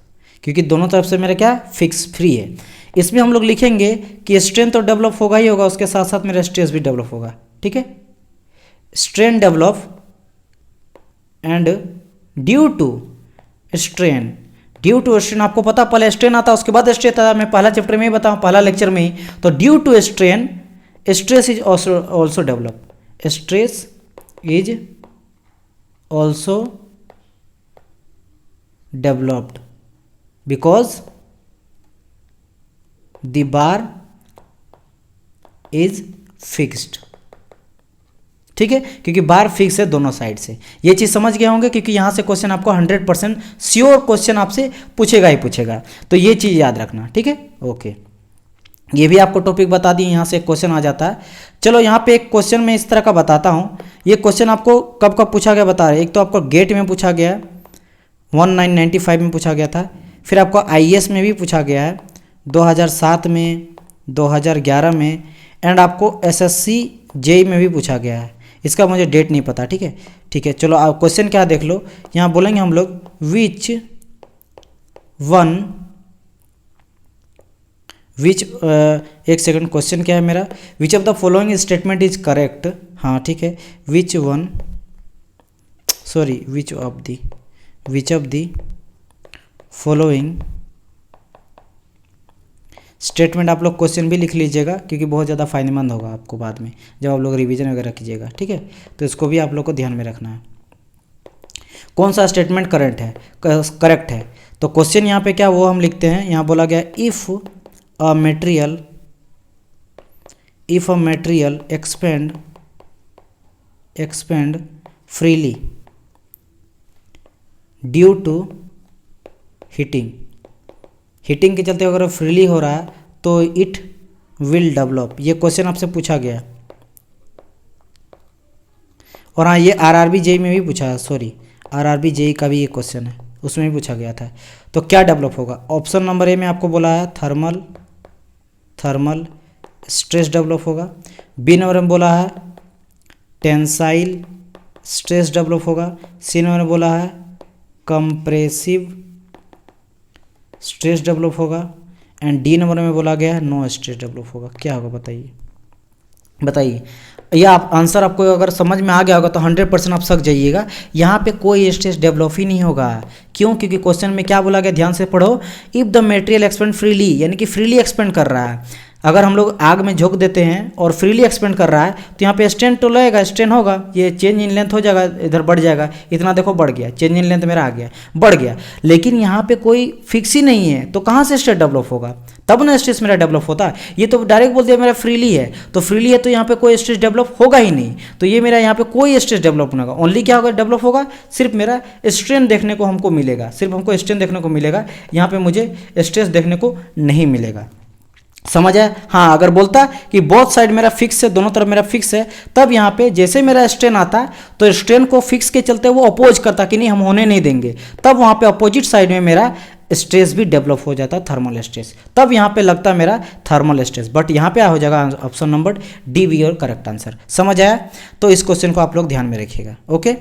S1: क्योंकि दोनों तरफ से मेरा क्या? फिक्स फ्री है। इसमें हम लोग लिखेंगे कि स्ट्रेन तो डेवलप होगा ही होगा, उसके साथ साथ मेरा स्ट्रेस भी डेवलप होगा, ठीक है। Strain develop and due to strain, due to strain, आपको पता पहले स्ट्रेन आता उसके बाद स्ट्रेस आता, मैं पहला चैप्टर में ही बताऊँ, पहला लेक्चर में ही। तो due to strain stress is also develop, stress is also developed because the bar is fixed, ठीक है, क्योंकि बार फिक्स है दोनों साइड से। ये चीज़ समझ गए होंगे, क्योंकि यहाँ से क्वेश्चन आपको 100% श्योर क्वेश्चन आपसे पूछेगा ही पूछेगा, तो ये चीज़ याद रखना, ठीक है। ओके, ये भी आपको टॉपिक बता दिए, यहाँ से क्वेश्चन आ जाता है। चलो यहाँ पे एक क्वेश्चन मैं इस तरह का बताता हूँ। ये क्वेश्चन आपको कब कब पूछा गया बता रहे, एक तो आपको गेट में पूछा गया है, 1995 में पूछा गया था, फिर आपको IAS में भी पूछा गया है 2007 में, 2011 में, एंड आपको SSC JEE में भी पूछा गया है। इसका मुझे डेट नहीं पता, ठीक है, ठीक है। चलो आप क्वेश्चन क्या देख लो, यहाँ बोलेंगे हम लोग विच एक सेकंड, क्वेश्चन क्या है मेरा, which of the following statement is correct. हाँ ठीक है, which of the following statement, आप लोग क्वेश्चन भी लिख लीजिएगा क्योंकि बहुत ज़्यादा फायदेमंद होगा आपको बाद में जब आप लोग रिवीजन वगैरह कीजिएगा, ठीक है। तो इसको भी आप लोग को ध्यान में रखना है, कौन सा स्टेटमेंट करेक्ट है। तो क्वेश्चन यहाँ पे क्या वो हम लिखते हैं, यहाँ बोला गया if a material expand freely due to heating के चलते अगर फ्रीली हो रहा है तो इट विल डेवलप। ये क्वेश्चन आपसे पूछा गया, और हाँ ये RRB JEE में भी पूछा है, सॉरी RRB JEE का भी ये क्वेश्चन है, उसमें भी पूछा गया था। तो क्या डेवलप होगा, ऑप्शन नंबर A में आपको बोला है थर्मल स्ट्रेस डेवलप होगा, B नंबर में बोला है टेंसाइल स्ट्रेस डेवलप होगा, C नंबर में बोला है कंप्रेसिव स्ट्रेस डेवलप होगा, एंड D नंबर में बोला गया है नो स्ट्रेस डेवलप होगा। क्या होगा बताइए, बताइए। यह आप आंसर आपको अगर समझ में आ गया होगा तो 100% आप सक जाइएगा। यहाँ पे कोई स्ट्रेस डेवलप ही नहीं होगा। क्यों? क्योंकि क्वेश्चन में क्या बोला गया, ध्यान से पढ़ो। If the material expand freely, यानी कि फ्रीली एक्सपेंड कर रहा है। अगर हम लोग आग में झोंक देते हैं और फ्रीली एक्सपेंड कर रहा है तो यहाँ पे स्ट्रेन तो लगेगा, स्ट्रेन होगा, ये चेंज इन लेंथ हो जाएगा, इधर बढ़ जाएगा, इतना देखो बढ़ गया, चेंज इन लेंथ मेरा आ गया, बढ़ गया। लेकिन यहाँ पे कोई फिक्स ही नहीं है, तो कहाँ से स्ट्रेस डेवलप होगा? तब ना स्ट्रेस मेरा डेवलप होता है। ये तो डायरेक्ट बोल दिया मेरा फ्रीली है, तो फ्रीली है तो यहाँ पे कोई स्ट्रेस डेवलप होगा ही नहीं। तो ये मेरा यहाँ पे कोई स्ट्रेस डेवलप नहीं होगा। ओनली क्या होगा डेवलप होगा? सिर्फ मेरा स्ट्रेन देखने को हमको मिलेगा, सिर्फ हमको स्ट्रेन देखने को मिलेगा। यहाँ पे मुझे स्ट्रेस देखने को नहीं मिलेगा। समझ आया? हाँ, अगर बोलता कि बोथ साइड मेरा फिक्स है, दोनों तरफ मेरा फिक्स है, तब यहाँ पे जैसे मेरा स्ट्रेन आता है तो स्ट्रेन को फिक्स के चलते वो अपोज करता कि नहीं हम होने नहीं देंगे, तब वहाँ पे अपोजिट साइड में मेरा स्ट्रेस भी डेवलप हो जाता है, थर्मल स्ट्रेस। तब यहाँ पे लगता है मेरा थर्मल स्ट्रेस। बट यहाँ पे हो जाएगा ऑप्शन नंबर डी बी और करेक्ट आंसर। समझ आया? तो इस क्वेश्चन को आप लोग ध्यान में रखिएगा। ओके,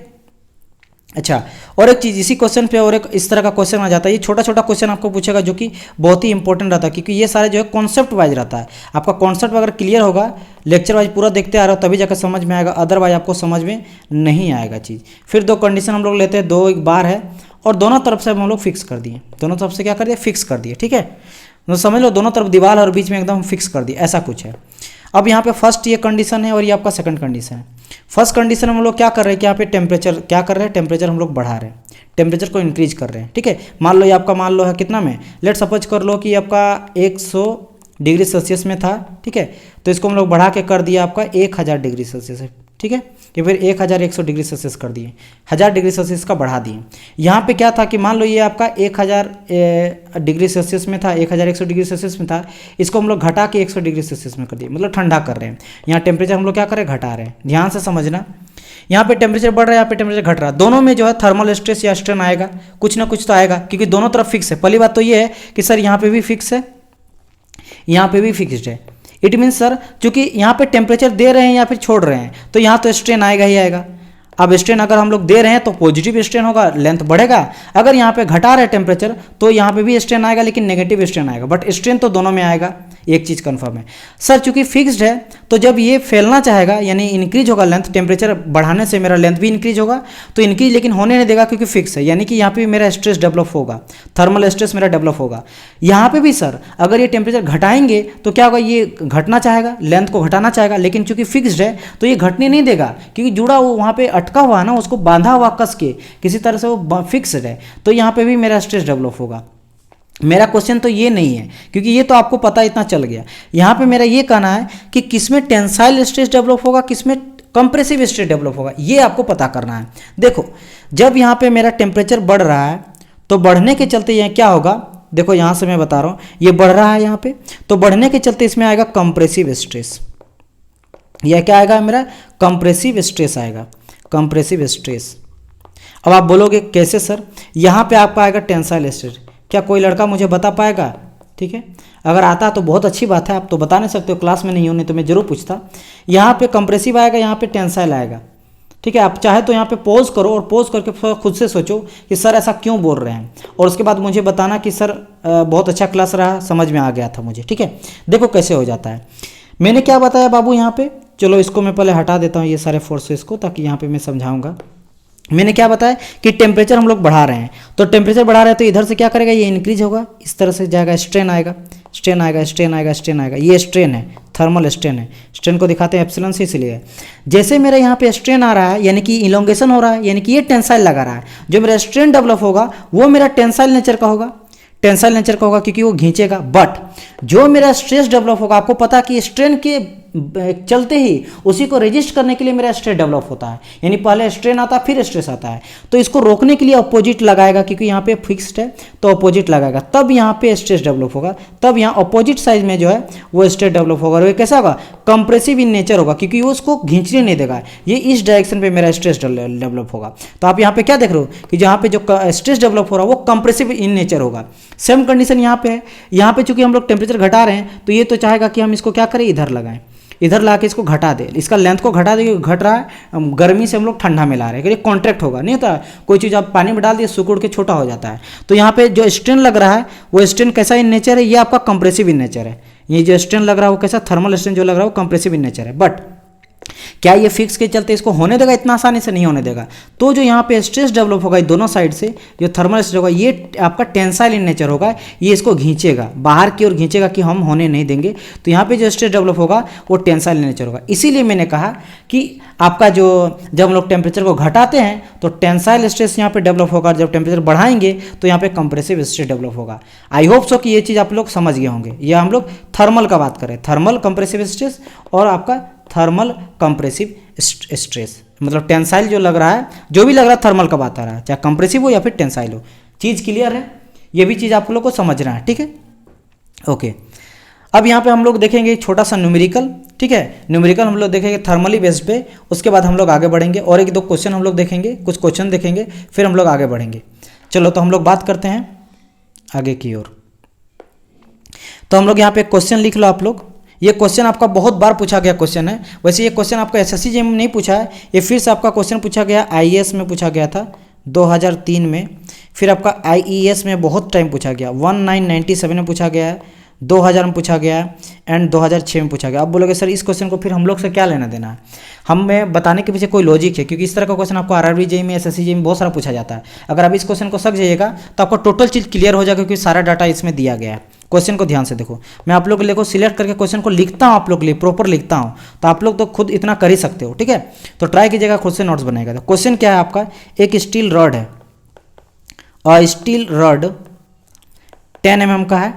S1: अच्छा, और एक चीज़ इसी क्वेश्चन पे और एक इस तरह का क्वेश्चन आ जाता है। ये छोटा छोटा क्वेश्चन आपको पूछेगा जो कि बहुत ही इंपॉर्टेंट रहता है, क्योंकि ये सारे जो है कॉन्सेप्ट वाइज रहता है। आपका कॉन्सेप्ट अगर क्लियर होगा, लेक्चर वाइज पूरा देखते आ रहे हो, तभी जाकर समझ में आएगा, अदरवाइज आपको समझ में नहीं आएगा चीज़। फिर दो कंडीशन हम लोग लेते हैं, दो एक बार है और दोनों तरफ से हम लोग फिक्स कर दिए, दोनों तरफ से क्या कर दिया? फिक्स कर दिए। ठीक है, तो समझ लो दोनों तरफ दीवार और बीच में एकदम फिक्स कर दिए, ऐसा कुछ है। अब यहाँ पे फर्स्ट ये कंडीशन है और ये आपका सेकंड कंडीशन है। फर्स्ट कंडीशन हम लोग क्या कर रहे हैं कि यहाँ पे टेम्परेचर क्या कर रहे हैं? टेम्परेचर हम लोग बढ़ा रहे हैं, टेम्परेचर को इंक्रीज कर रहे हैं। ठीक है, मान लो ये आपका मान लो है कितना में, लेट सपोज कर लो कि आपका 100 डिग्री सेल्सियस में था। ठीक है, तो इसको हम लोग बढ़ा के कर दिया आपका 1000 डिग्री सेल्सियस है। ठीक है, कि फिर 1100 डिग्री सेल्सियस कर दिए, 1000 डिग्री सेल्सियस का बढ़ा दिए। यहाँ पे क्या था कि मान लो ये आपका 1000 डिग्री सेल्सियस में था, 1100 डिग्री सेल्सियस में था, इसको हम लोग घटा के 100 डिग्री सेल्सियस में कर दिए, मतलब ठंडा कर रहे हैं। यहाँ टेम्परेचर हम लोग क्या कर रहे हैं? घटा रहे हैं। ध्यान से समझना, यहाँ पे टेम्परेचर बढ़ रहा है, यहाँ पे टेम्परेचर घट रहा है, दोनों में जो है थर्मल स्ट्रेस या स्ट्रेन आएगा, कुछ ना कुछ तो आएगा, क्योंकि दोनों तरफ फिक्स है। पहली बात तो ये है कि सर यहाँ पे भी फिक्स है, यहाँ पे भी फिक्स्ड है। इट मीन्स सर चूंकि यहाँ पे टेम्परेचर दे रहे हैं या फिर छोड़ रहे हैं, तो यहाँ तो स्ट्रेन आएगा ही आएगा। अब स्ट्रेन अगर हम लोग दे रहे हैं तो पॉजिटिव स्ट्रेन होगा, लेंथ बढ़ेगा। अगर यहाँ पे घटा रहे टेम्परेचर तो यहाँ पे भी स्ट्रेन आएगा, लेकिन नेगेटिव स्ट्रेन आएगा। बट स्ट्रेन तो दोनों में आएगा, एक चीज़ कंफर्म है। सर चूंकि फिक्स्ड है तो जब ये फैलना चाहेगा यानी इंक्रीज होगा लेंथ, टेम्परेचर बढ़ाने से मेरा लेंथ भी इंक्रीज होगा, तो इंक्रीज लेकिन होने नहीं देगा क्योंकि फिक्स है, यानी कि यहाँ पे मेरा स्ट्रेस डेवलप होगा, थर्मल स्ट्रेस मेरा डेवलप होगा। यहाँ पे भी सर अगर ये टेम्परेचर घटाएंगे तो क्या होगा? ये घटना चाहेगा, लेंथ को घटाना चाहेगा, लेकिन चूंकि फिक्स्ड है तो ये घटने नहीं देगा, क्योंकि जुड़ा वो वहाँ पे अटका हुआ है ना, उसको बांधा हुआ कस के किसी तरह से वो फिक्स्ड है, तो यहाँ पे भी मेरा स्ट्रेस डेवलप होगा। मेरा क्वेश्चन तो ये नहीं है, क्योंकि ये तो आपको पता इतना चल गया। यहाँ पे मेरा ये कहना है कि किसमें टेंसाइल स्ट्रेस डेवलप होगा, किसमें कंप्रेसिव स्ट्रेस डेवलप होगा, ये आपको पता करना है। देखो, जब यहाँ पे मेरा टेम्परेचर बढ़ रहा है तो बढ़ने के चलते यहाँ क्या होगा? देखो यहाँ से मैं बता रहा हूँ, ये बढ़ रहा है यहाँ पे, तो बढ़ने के चलते इसमें आएगा कंप्रेसिव स्ट्रेस। यह क्या आएगा? मेरा कंप्रेसिव स्ट्रेस आएगा, कंप्रेसिव स्ट्रेस। अब आप बोलोगे कैसे सर? यहाँ पे आपका आएगा टेंसाइल स्ट्रेस। क्या कोई लड़का मुझे बता पाएगा? ठीक है, अगर आता तो बहुत अच्छी बात है, आप तो बता नहीं सकते हो, क्लास में नहीं हो, नहीं तो मैं जरूर पूछता। यहाँ पे कंप्रेसिव आएगा, यहाँ पे टेंसाइल आएगा। ठीक है, आप चाहे तो यहाँ पे पॉज करो और पॉज करके खुद से सोचो कि सर ऐसा क्यों बोल रहे हैं, और उसके बाद मुझे बताना कि सर बहुत अच्छा क्लास रहा, समझ में आ गया था मुझे। ठीक है, देखो कैसे हो जाता है। मैंने क्या बताया बाबू यहाँ पे? चलो इसको मैं पहले हटा देता हूँ ये सारे फोर्सेस को, ताकि यहाँ पे मैं समझाऊंगा। मैंने क्या बताया कि टेम्परेचर हम लोग बढ़ा रहे हैं, तो टेम्परेचर बढ़ा रहे हैं तो इधर से क्या करेगा? ये इंक्रीज होगा, इस तरह से जाएगा, स्ट्रेन आएगा, स्ट्रेन आएगा, स्ट्रेन आएगा, स्ट्रेन आएगा। ये स्ट्रेन है, थर्मल स्ट्रेन है। स्ट्रेन को दिखाते हैं एप्सिलॉन से, इसलिए जैसे मेरे यहाँ पे स्ट्रेन आ रहा है यानी कि इलोंगेशन हो रहा है, यानी कि ये टेंसाइल लगा रहा है। जो मेरा स्ट्रेन डेवलप होगा वो मेरा टेंसाइल नेचर का होगा, टेंसाइल नेचर का होगा क्योंकि वो खींचेगा। बट जो मेरा स्ट्रेस डेवलप होगा, आपको पता कि स्ट्रेन के चलते ही उसी को रेजिस्ट करने के लिए मेरा स्ट्रेस डेवलप होता है, यानी पहले स्ट्रेन आता है फिर स्ट्रेस आता है, तो इसको रोकने के लिए अपोजिट लगाएगा, क्योंकि यहाँ पे फिक्स्ड है तो अपोजिट लगाएगा, तब यहाँ पे स्ट्रेस डेवलप होगा। तब यहाँ अपोजिट साइड में जो है वो स्ट्रेस डेवलप होगा, और वो कैसा होगा? कंप्रेसिव इन नेचर होगा, क्योंकि वो उसको खींचने नहीं देगा, ये इस डायरेक्शन पे मेरा स्ट्रेस डेवलप होगा। तो आप यहाँ पे क्या देख रहे हो कि जहाँ पे जो स्ट्रेस डेवलप हो रहा है वो कंप्रेसिव इन नेचर होगा। सेम कंडीशन यहाँ पे है। यहाँ पे चूंकि हम लोग टेम्परेचर घटा रहे हैं तो ये तो चाहेगा कि हम इसको क्या करें? इधर लगाएं, इधर ला के इसको घटा दे, इसका लेंथ को घटा दे, घट रहा है, गर्मी से हम लोग ठंडा में ला रहे हैं, क्योंकि कॉन्ट्रैक्ट होगा नहीं होता, कोई चीज़ आप पानी में डाल दिए सिकुड़ के छोटा हो जाता है। तो यहाँ पे जो स्ट्रेन लग रहा है वो स्ट्रेन कैसा इन नेचर है? ये आपका कंप्रेसिव इन नेचर है, ये जो स्ट्रेन लग रहा है वो कैसा, थर्मल स्ट्रेन जो लग रहा है वो कंप्रेसिव इन नेचर है। बट क्या ये फिक्स के चलते इसको होने देगा? इतना आसानी से नहीं होने देगा। तो जो यहाँ पे स्ट्रेस डेवलप होगा दोनों साइड से, जो थर्मल स्ट्रेस होगा ये आपका टेंसाइल इन नेचर होगा, ये इसको खींचेगा, बाहर की ओर खींचेगा कि हम होने नहीं देंगे। तो यहाँ पे जो स्ट्रेस डेवलप होगा वो टेंसाइल इन नेचर होगा। इसीलिए मैंने कहा कि आपका जो जब हम लोग टेम्परेचर को घटाते हैं तो टेंसाइल स्ट्रेस यहाँ पे डेवलप होगा, जब टेम्परेचर बढ़ाएंगे तो यहाँ पे कंप्रेसिव स्ट्रेस डेवलप होगा। आई होप सो कि ये चीज़ आप लोग समझ गए होंगे। ये हम लोग थर्मल का बात करें, थर्मल कंप्रेसिव स्ट्रेस और आपका थर्मल कंप्रेसिव स्ट्रेस, मतलब टेंसाइल जो लग रहा है, जो भी लग रहा है थर्मल का बात आ रहा है, चाहे कंप्रेसिव हो या फिर टेंसाइल हो। चीज़ क्लियर है? ये भी चीज़ आप लोग को समझना है, ठीक है, ओके। अब यहाँ पे हम लोग देखेंगे एक छोटा सा न्यूमेरिकल, ठीक है, न्यूमेरिकल हम लोग देखेंगे थर्मली बेस्ड पे, उसके बाद हम लोग आगे बढ़ेंगे और एक दो क्वेश्चन हम लोग देखेंगे, कुछ क्वेश्चन देखेंगे, फिर हम लोग आगे बढ़ेंगे। चलो तो हम लोग बात करते हैं आगे की ओर। तो हम लोग यहाँ पे क्वेश्चन लिख लो आप लोग। ये क्वेश्चन आपका बहुत बार पूछा गया क्वेश्चन है। वैसे ये क्वेश्चन आपका एसएससी जेईई में नहीं पूछा है, ये फिर से आपका क्वेश्चन पूछा गया, आईएएस में पूछा गया था 2003 में, फिर आपका आईईएस में बहुत टाइम पूछा गया, 1997 में पूछा गया है, 2000 में पूछा गया है एंड 2006 में पूछा गया। अब बोलोगे सर इस क्वेश्चन को फिर हम लोग से क्या लेना देना है? हमें बताने के पीछे कोई लॉजिक है, क्योंकि इस तरह का क्वेश्चन आपको आरआरबी जेईई में, एसएससी जेईई में बहुत सारा पूछा जाता है। अगर आप इस क्वेश्चन को समझ जाइएगा तो आपको टोटल चीज़ क्लियर हो जाएगा, क्योंकि सारा डाटा इसमें दिया गया है। क्वेश्चन को ध्यान से देखो, मैं आप लोग के लिए सिलेक्ट करके क्वेश्चन को लिखता हूँ, आप लोग के लिए प्रॉपर लिखता हूँ, तो आप लोग तो खुद इतना कर ही सकते हो, ठीक है। तो ट्राई कीजिएगा, खुद से नोट्स बनाएगा। तो क्वेश्चन क्या है आपका, एक स्टील रॉड है और स्टील रॉड 10 mm का है,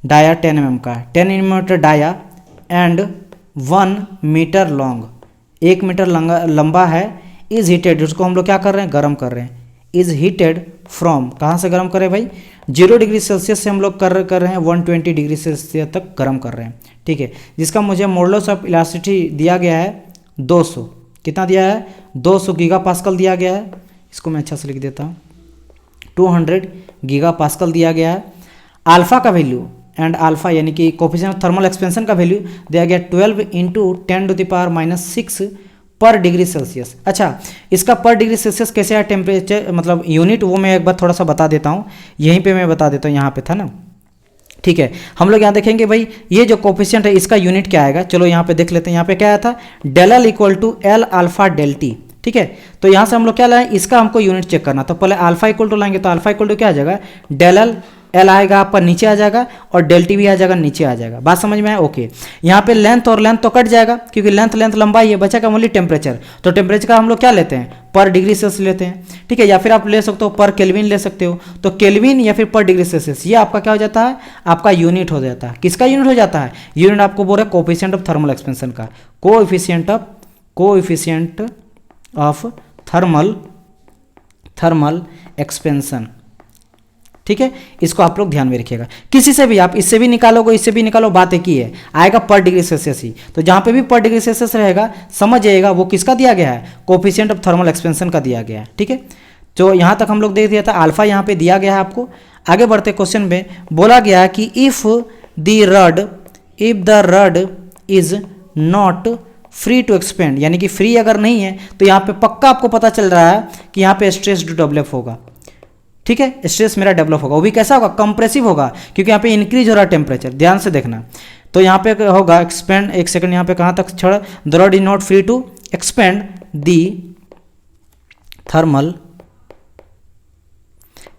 S1: डाया 10 mm का है, 10 mm dia and 1 metre long, 1 metre लंबा है, इज हीटेड, उसको हम लोग क्या कर रहे हैं, गर्म कर रहे हैं, इज हीटेड फ्रॉम, कहाँ से गर्म कर रहे हैं भाई, 0 डिग्री सेल्सियस से हम लोग कर रहे हैं 120 डिग्री सेल्सियस तक गर्म कर रहे हैं, ठीक है। जिसका मुझे मॉडुलस ऑफ इलास्टिसिटी दिया गया है 200, कितना दिया है, 200 गीगा पास्कल दिया गया है। इसको मैं अच्छा से लिख देता हूँ, 200 गीगा पास्कल दिया गया है। अल्फा का वैल्यू एंड अल्फा यानी कि कोफिशिएंट ऑफ थर्मल एक्सपेंशन का वैल्यू दिया गया 12 × 10⁻⁻6 पर डिग्री सेल्सियस। अच्छा, इसका पर डिग्री सेल्सियस कैसे है टेम्परेचर, मतलब यूनिट, वो मैं एक बार थोड़ा सा बता देता हूँ, यहीं पे मैं बता देता हूँ, यहाँ पे था ना, ठीक है। हम लोग यहाँ देखेंगे भाई ये जो कोफिशिएंट है इसका यूनिट क्या आएगा, चलो यहाँ पे देख लेते हैं। यहाँ पे क्या आया था, del L equal to L alpha del T, ठीक है। तो यहाँ से हम लोग क्या लाएं, इसका हमको यूनिट चेक करना, तो पहले अल्फा इक्वल टू लाएंगे, तो अल्फा इक्वल टू क्या आ जाएगा, डेल एल, एल आएगा आपका नीचे आ जाएगा और डेल टी भी आ जाएगा नीचे आ जाएगा। बात समझ में आया? ओके। यहाँ पे लेंथ और लेंथ तो कट जाएगा, क्योंकि लेंथ लंबाई है, बचा ओनली टेम्परेचर। तो टेम्परेचर का हम लोग क्या लेते हैं, पर डिग्री सेल्सियस लेते हैं, ठीक है, या फिर आप ले सकते हो पर केल्विन ले सकते हो। तो केल्विन या फिर पर डिग्री सेल्सियस, ये आपका क्या हो जाता है, आपका यूनिट हो जाता है। किसका यूनिट हो जाता है, यूनिट आपको बोल रहे हैं कोएफिशिएंट ऑफ थर्मल एक्सपेंशन का, कोएफिशिएंट ऑफ थर्मल एक्सपेंशन, ठीक है। इसको आप लोग ध्यान में रखिएगा। किसी से भी आप इससे भी निकालोगे, इससे भी निकालो, बात एक ही है, आएगा पर डिग्री सेल्सियस ही। तो जहां पे भी पर डिग्री सेल्सियस रहेगा समझ जाइएगा वो किसका दिया गया है, कोएफिशिएंट ऑफ थर्मल एक्सपेंशन का दिया गया है, ठीक है। तो यहां तक हम लोग देख दिया था, अल्फा यहां पे दिया गया है आपको। आगे बढ़ते क्वेश्चन में बोला गया है कि if the rod is not free to expand, यानी कि फ्री अगर नहीं है तो यहाँ पे पक्का आपको पता चल रहा है कि यहाँ पे स्ट्रेस डेवलप होगा, ठीक है, स्ट्रेस मेरा डेवलप होगा। वो भी कैसा होगा, कंप्रेसिव होगा, क्योंकि यहाँ पे इंक्रीज हो रहा है टेम्परेचर, ध्यान से देखना। तो यहाँ पे होगा एक्सपेंड, एक सेकंड, यहाँ पे कहाँ तक छोड़ा, the rod is not free to expand the thermal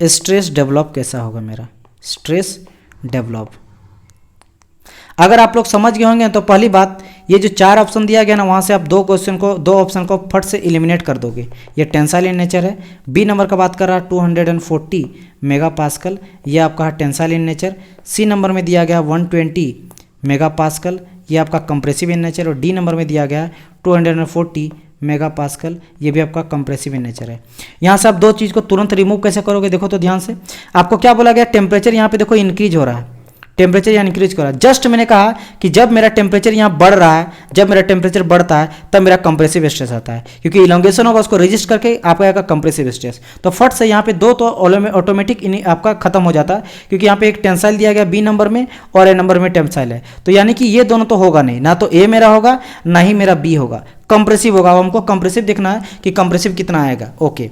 S1: stress develop, कैसा होगा मेरा स्ट्रेस डेवलप। अगर आप लोग समझ गए होंगे तो पहली बात, ये जो 4 ऑप्शन दिया गया ना, वहाँ से आप 2 ऑप्शन को फट से एलिमिनेट कर दोगे। ये टेंसाइल इन नेचर है। बी नंबर का बात कर रहा 240 मेगा पास्कल, ये आपका है tensile in nature. C number में दिया गया 120 मेगा पास्कल, ये आपका कंप्रेसिव इन नेचर। और डी नंबर में दिया गया 240 मेगा पास्कल, ये भी आपका कंप्रेसिव इन नेचर है। यहाँ से आप 2 चीज़ को तुरंत रिमूव कैसे करोगे, देखो तो ध्यान से। आपको क्या बोला गया, टेम्परेचर यहाँ पे देखो इंक्रीज हो रहा है, टेम्परेचर यहाँ इंक्रीज कर रहा है। जस्ट मैंने कहा कि जब मेरा टेम्परेचर यहाँ बढ़ रहा है, जब मेरा टेम्परेचर बढ़ता है तब मेरा कंप्रेसिव स्ट्रेस आता है, क्योंकि इलोंगेशन होगा उसको रजिस्ट करके आपका आएगा कंप्रेसिव स्ट्रेस। तो फट से यहाँ पे 2 तो ऑटोमेटिक आपका खत्म हो जाता है, क्योंकि यहाँ पे एक टेंसाइल दिया गया बी नंबर में और ए नंबर में टेंसाइल है। तो यानी कि ये दोनों तो होगा नहीं, ना तो ए मेरा होगा ना ही मेरा बी होगा, कंप्रेसिव होगा। अब हमको कंप्रेसिव देखना है कि कंप्रेसिव कितना आएगा। ओके,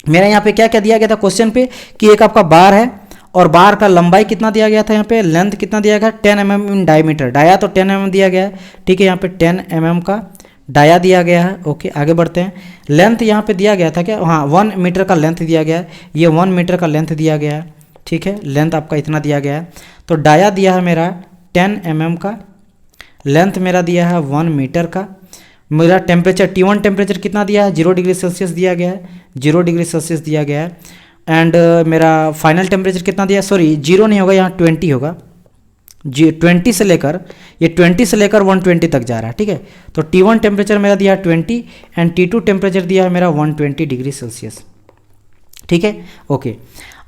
S1: मेरा यहाँ पे क्या क्या दिया गया था क्वेश्चन पे कि एक आपका बार है और बार का लंबाई कितना दिया गया था, यहाँ पे लेंथ कितना दिया गया, 10 mm इन डायमीटर, डाया तो 10 mm दिया गया है, ठीक है, यहाँ पे 10 mm का डाया दिया गया है। ओके, आगे बढ़ते हैं। लेंथ यहाँ पे दिया गया था क्या, हाँ 1 मीटर का लेंथ दिया गया है, ये 1 मीटर का लेंथ दिया गया है, ठीक है, लेंथ आपका इतना दिया गया है। तो डाया दिया है मेरा 10 mm का, लेंथ मेरा दिया है 1 मीटर का, मेरा टेम्परेचर T1 टेम्परेचर कितना दिया है, 0 डिग्री सेल्सियस दिया गया है, 0 डिग्री सेल्सियस दिया गया है। एंड मेरा फाइनल टेम्परेचर कितना दिया, सॉरी 0 नहीं होगा, यहाँ 20 होगा, 20 से लेकर, ये 20 से लेकर 120 तक जा रहा है, ठीक है। तो T1 टेम्परेचर मेरा दिया है 20 एंड T2 टेम्परेचर दिया है मेरा 120 डिग्री सेल्सियस, ठीक है। ओके,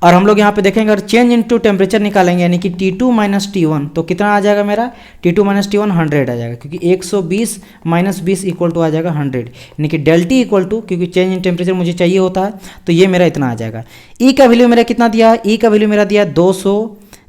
S1: और हम लोग यहाँ पे देखेंगे, अगर चेंज इनटू टेम्परेचर निकालेंगे यानी कि T2 माइनस T1, तो कितना आ जाएगा मेरा, T2 माइनस T1 100 आ जाएगा, क्योंकि 120 माइनस 20 इक्वल टू आ जाएगा 100, यानी कि डेल टी इक्वल टू, क्योंकि चेंज इन टेम्परेचर मुझे चाहिए होता है, तो ये मेरा इतना आ जाएगा। ई का वैल्यू मेरा कितना दिया है, ई का वैल्यू मेरा दिया 200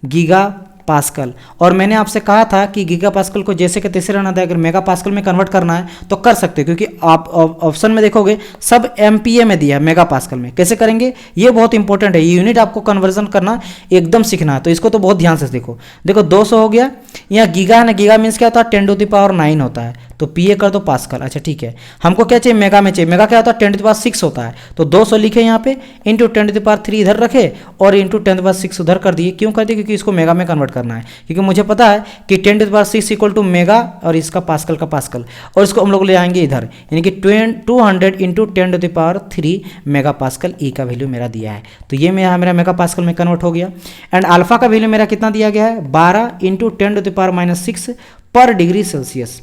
S1: गीगा पास्कल, और मैंने आपसे कहा था कि गीगा पास्कल को जैसे कि तैसे रहना था, अगर मेगा पास्कल में कन्वर्ट करना है तो कर सकते हो, क्योंकि आप ऑप्शन में देखोगे सब एमपीए में दिया है, मेगा पास्कल में कैसे करेंगे ये बहुत इंपॉर्टेंट है, ये यूनिट आपको कन्वर्जन करना एकदम सीखना है, तो इसको तो बहुत ध्यान से देखो। 200 हो गया, यहाँ गीगा है ना, गीगा मीन्स क्या होता है, 10⁻9 होता है, तो पीए कर दो पास्कल, अच्छा ठीक है। हमको क्या चाहिए, मेगा में चाहिए, मेगा क्या होता है 10⁻6 होता है, तो 200 लिखे यहाँ पे, इंटू 10⁻3 इधर रखे और इंटू 10⁻6 उधर कर दिए। क्यों कर दिए, क्योंकि इसको मेगा में कन्वर्ट करना है, क्योंकि मुझे पता है कि 10⁻6 इक्वल टू मेगा और इसका पास्कल का पास्कल, और इसको हम लोग ले आएंगे इधर, यानी कि 200 इंटू 10⁻3 मेगा पास्कल। ई का वैल्यू मेरा दिया है, तो ये मेरा मेगा पास्कल में कन्वर्ट हो गया। एंड अल्फा का वैल्यू मेरा कितना दिया गया है, 12 इंटू 10⁻6 पर डिग्री सेल्सियस।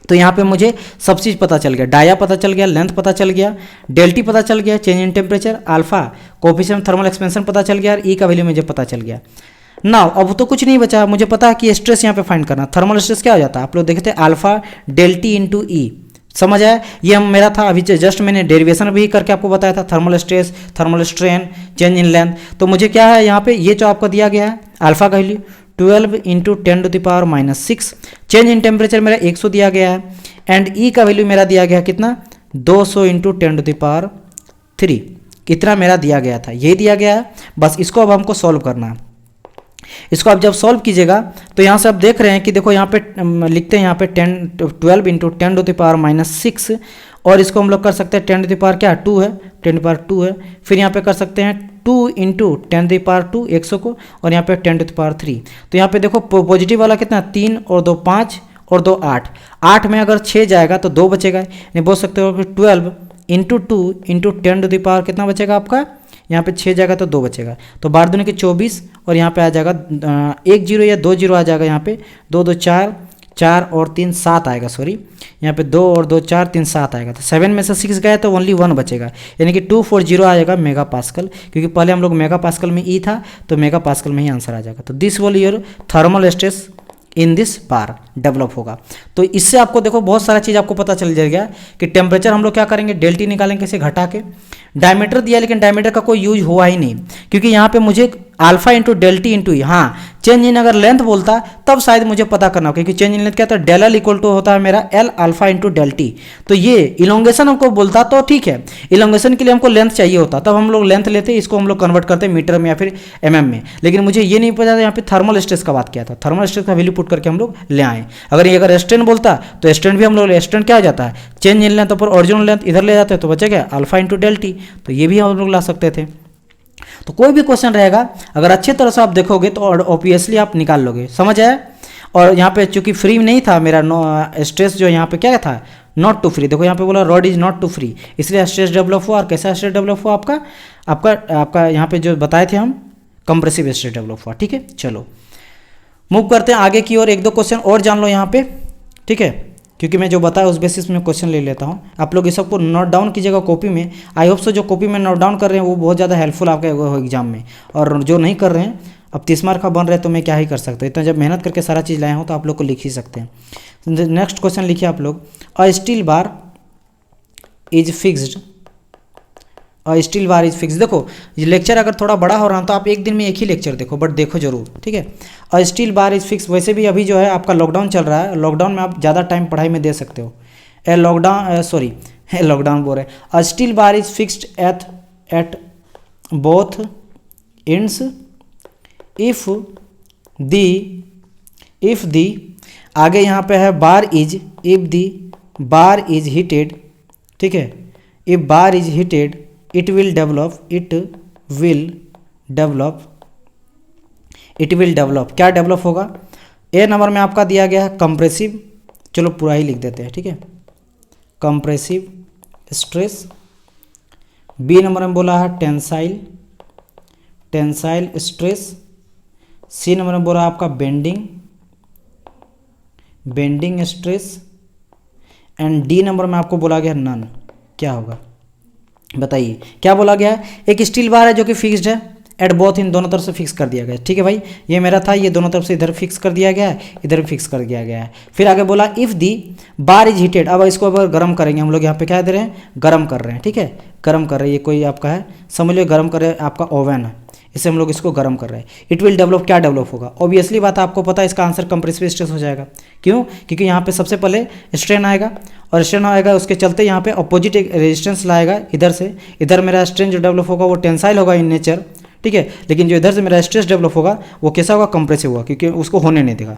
S1: तो यहाँ पे मुझे सब चीज़ पता चल गया, डाया पता चल गया, लेंथ पता चल गया, डेल्टी पता चल गया, change in temperature, alpha coefficient thermal expansion पता चल गया, और ई का वैल्यू मुझे पता चल गया। नाउ अब तो कुछ नहीं बचा, मुझे पता है कि स्ट्रेस यहाँ पे फाइंड करना। थर्मल स्ट्रेस क्या हो जाता है, आप लोग देखते हैं अल्फा डेल्टी इंटू ई, समझ आया, ये मेरा था अभी जस्ट मैंने डेरिवेशन भी करके आपको बताया था, thermal stress, thermal strain, change in length. तो मुझे क्या है यहाँ पे, ये जो आपको दिया गया है अल्फा का value 12 into 10⁻6, change in temperature मेरा 100 दिया गया है, एंड ई का वैल्यू मेरा दिया गया कितना, 200 इंटू 10⁻3, कितना मेरा दिया गया था, ये दिया गया है। बस इसको अब हमको सॉल्व करना है। इसको आप जब सॉल्व कीजिएगा तो यहाँ से आप देख रहे हैं कि देखो यहाँ पे लिखते हैं, यहाँ पे 12 इंटू 10⁻6, और इसको हम लोग कर सकते हैं 10 क्या 2 है, 10⁻2 है, फिर यहाँ पे कर सकते हैं 2 इंटू 10⁻2 100 को, और यहाँ पे 10⁻3। तो यहाँ पे देखो पॉजिटिव वाला कितना, 3 और 2 5 और 2 8, 8 में अगर 6 जाएगा तो 2 बचेगा, यानी बोल सकते हो कि 12 इंटू 2 इंटू 10 कितना बचेगा आपका, यहाँ पे 6 जाएगा तो 2 बचेगा, तो 12 दूनी के 24, और यहाँ पे आ जाएगा 1 0 या 2 0 आ जाएगा, यहाँ पे 2 2 4, 4 और 3 7 आएगा, सॉरी यहाँ पे 2 और 2 4 3 7 आएगा, तो 7 में से 6 गया तो ओनली 1 बचेगा, यानी कि 240 आ जाएगा मेगा पास्कल, क्योंकि पहले हम लोग मेगा पास्कल में ई था, तो मेगा पास्कल में ही आंसर आ जाएगा। तो this will your thermal stress in this bar develop होगा। तो इससे आपको देखो बहुत सारा चीज़ आपको पता चल जाएगा कि टेम्परेचर हम लोग क्या करेंगे, डेल्टी निकालेंगे इसे घटा के। डायमीटर दिया, लेकिन डायमीटर का कोई यूज हुआ ही नहीं, क्योंकि यहाँ पे मुझे अल्फा इंटू डेल्टी इंटू ई, हाँ चेंज इन अगर लेंथ बोलता तब शायद मुझे पता करना हो, क्योंकि चेंज इन लेंथ क्या होता है, डेल एल इक्वल टू होता है मेरा एल अल्फा इंटू डेल्टी। तो ये इलोंगेशन हमको बोलता तो ठीक है, इलोंगेशन के लिए हमको लेंथ चाहिए होता, तब हम लोग लेंथ लेते, इसको हम लोग कन्वर्ट करते मीटर में या फिर एमएम में, लेकिन मुझे ये नहीं पता था यहाँ पे थर्मल स्ट्रेस का बात किया था, थर्मल स्ट्रेस का वैल्यू पुट करके हम लोग ले आए। अगर स्ट्रेन बोलता तो स्ट्रेन भी हम लोग, स्ट्रेन क्या हो जाता है, चेंज इन लेंथ पर ओरिजिनल लेंथ इधर ले जाते हैं, तो बचेगा अल्फा इंटू डेल्टी, तो ये भी हम लोग ला सकते थे। तो कोई भी क्वेश्चन रहेगा अगर अच्छे तरह से आप देखोगे तो ऑब्वियसली आप निकाल लोगे, समझ आया। और यहाँ पे चूंकि फ्री नहीं था मेरा, स्ट्रेस जो यहाँ पे क्या था, नॉट टू फ्री, देखो यहाँ पे बोला rod is not to free, इसलिए स्ट्रेस डेवलप हुआ। और कैसा स्ट्रेस डेवलप हुआ आपका, आपका यहाँ पे जो बताए थे हम, कंप्रेसिव स्ट्रेस डेवलप हुआ। ठीक है, चलो मूव करते हैं आगे की ओर, एक दो क्वेश्चन और जान लो यहाँ पे, ठीक है, क्योंकि मैं जो बताया उस बेसिस में क्वेश्चन ले लेता हूँ। आप लोग इस सबको नोट डाउन कीजिएगा कॉपी में, आई होप सो जो कॉपी में नोट डाउन कर रहे हैं वो बहुत ज़्यादा हेल्पफुल आपके एग्जाम में, और जो नहीं कर रहे हैं, अब 30 मार्क का बन रहे हैं तो मैं क्या ही कर सकता हूँ, इतना जब मेहनत करके सारा चीज़ लाए हूँ तो आप लोग को लिख ही सकते हैं। नेक्स्ट क्वेश्चन लिखिए आप लोग, a steel bar is fixed, steel bar is fix. देखो ये लेक्चर अगर थोड़ा बड़ा हो रहा है तो आप एक दिन में एक ही लेक्चर देखो, बट देखो जरूर, ठीक है। अ स्टील बार इज फिक्स, वैसे भी अभी जो है आपका लॉकडाउन चल रहा है, लॉकडाउन में आप ज़्यादा टाइम पढ़ाई में दे सकते हो। लॉकडाउन बोल रहे हैं। A steel bar is fixed at both ends if the आगे यहाँ पे है bar is, if the bar is heated, ठीक है, if bar is heated it will develop, it will develop, क्या डेवलप होगा। ए नंबर में आपका दिया गया है कंप्रेसिव, चलो पूरा ही लिख देते हैं, ठीक है, कंप्रेसिव स्ट्रेस। बी नंबर में बोला है टेंसाइल स्ट्रेस। सी नंबर में बोला आपका bending stress. And D number में आपको बोला गया नन। क्या होगा बताइए, क्या बोला गया है। एक स्टील बार है जो कि फिक्स्ड है एट बोथ, इन दोनों तरफ से फिक्स कर दिया गया है, ठीक है भाई, ये मेरा था, ये दोनों तरफ से इधर फिक्स कर दिया गया है, इधर फिक्स कर दिया गया है। फिर आगे बोला if the bar is heated, अब इसको अगर गर्म करेंगे हम लोग, यहाँ पे क्या दे रहे हैं, गर्म कर रहे हैं, ठीक है, गर्म कर रहे हैं, ये कोई आपका है समझ लो, गर्म कर रहे हैं, आपका ओवन है, इससे हम लोग इसको गर्म कर रहे हैं। इट विल डेवलप, क्या डेवलप होगा, ऑब्वियसली बात है, आपको पता है इसका आंसर कंप्रेसिव स्ट्रेस हो जाएगा। क्यों, क्योंकि यहाँ पे सबसे पहले स्ट्रेन आएगा, और स्ट्रेन आएगा उसके चलते यहाँ पे अपोजिट एक रेजिस्टेंस लाएगा इधर से, इधर मेरा स्ट्रेन जो डेवलप होगा वो टेंसाइल होगा इन नेचर, ठीक है, लेकिन जो इधर से मेरा स्ट्रेस डेवलप होगा वो कैसा होगा, कंप्रेसिव होगा, क्योंकि उसको होने नहीं देगा।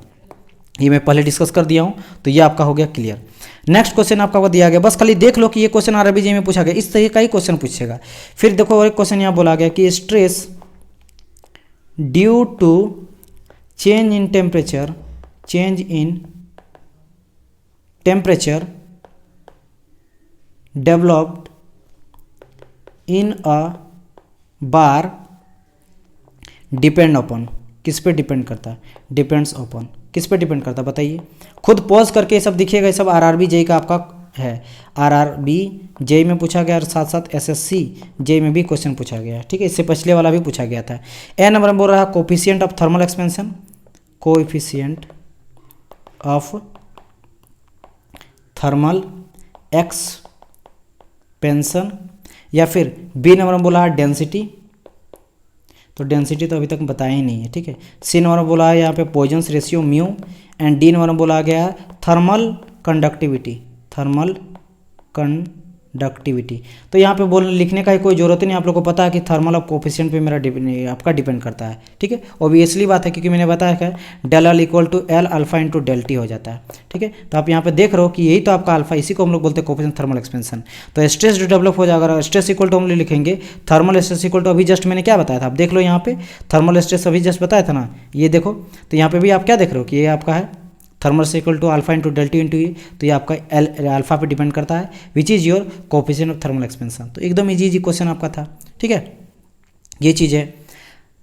S1: ये मैं पहले डिस्कस कर दिया हूँ, तो ये आपका हो गया क्लियर। नेक्स्ट क्वेश्चन आपका दिया गया, बस खाली देख लो कि ये क्वेश्चन आरबीजी में पूछा गया, इस तरह का ही क्वेश्चन पूछेगा। फिर देखो और एक क्वेश्चन यहाँ बोला गया कि stress due to change in temperature developed in a bar depend upon, किस पे डिपेंड करता है, डिपेंड्स अपॉन, किस पे डिपेंड करता है बताइए, खुद पॉज करके ये सब दिखेगा, ये सब आरआरबी जेई का आपका है, आरआरबी जेई में पूछा गया और साथ साथ एसएससी जेई में भी क्वेश्चन पूछा गया है, ठीक है, इससे पिछले वाला भी पूछा गया था। ए नंबर में बोल रहा है coefficient of thermal expansion, coefficient of thermal expansion, या फिर बी नंबर में बोला है डेंसिटी, तो डेंसिटी तो अभी तक बताया ही नहीं है, ठीक है। सी नंबर में बोला है यहाँ पे Poisson's ratio mu, and D number में बोला गया है थर्मल कंडक्टिविटी, तो यहाँ पे लिखने का ही कोई जरूरत नहीं, आप लोग को पता है कि थर्मल ऑफ कोफिशिएंट पे मेरा आपका डिपेंड करता है, ठीक है, ऑब्वियसली बात है, क्योंकि मैंने बताया है del L equal to L alpha into del T हो जाता है, ठीक है। तो आप यहाँ पे देख रहे हो कि यही तो आपका अल्फा, इसी को हम लोग बोलते हैं कोफिशिएंट थर्मल एक्सपेंशन। तो स्ट्रेस जो डेवलप हो जाएगा, स्ट्रेस इक्वल टू हम लोग लिखेंगे थर्मल स्ट्रेस इक्वल टू, अभी जस्ट मैंने क्या बताया था, आप देख लो यहाँ पे थर्मल स्ट्रेस अभी जस्ट बताया था ना, ये देखो, तो यहाँ पे भी आप क्या देख रहे हो कि ये आपका है थर्मल से equal to alpha into delta T into E, तो ये आपका अल्फा पे डिपेंड करता है, which is your coefficient of thermal expansion. तो एकदम इजी क्वेश्चन आपका था, ठीक है, ये चीज़ है।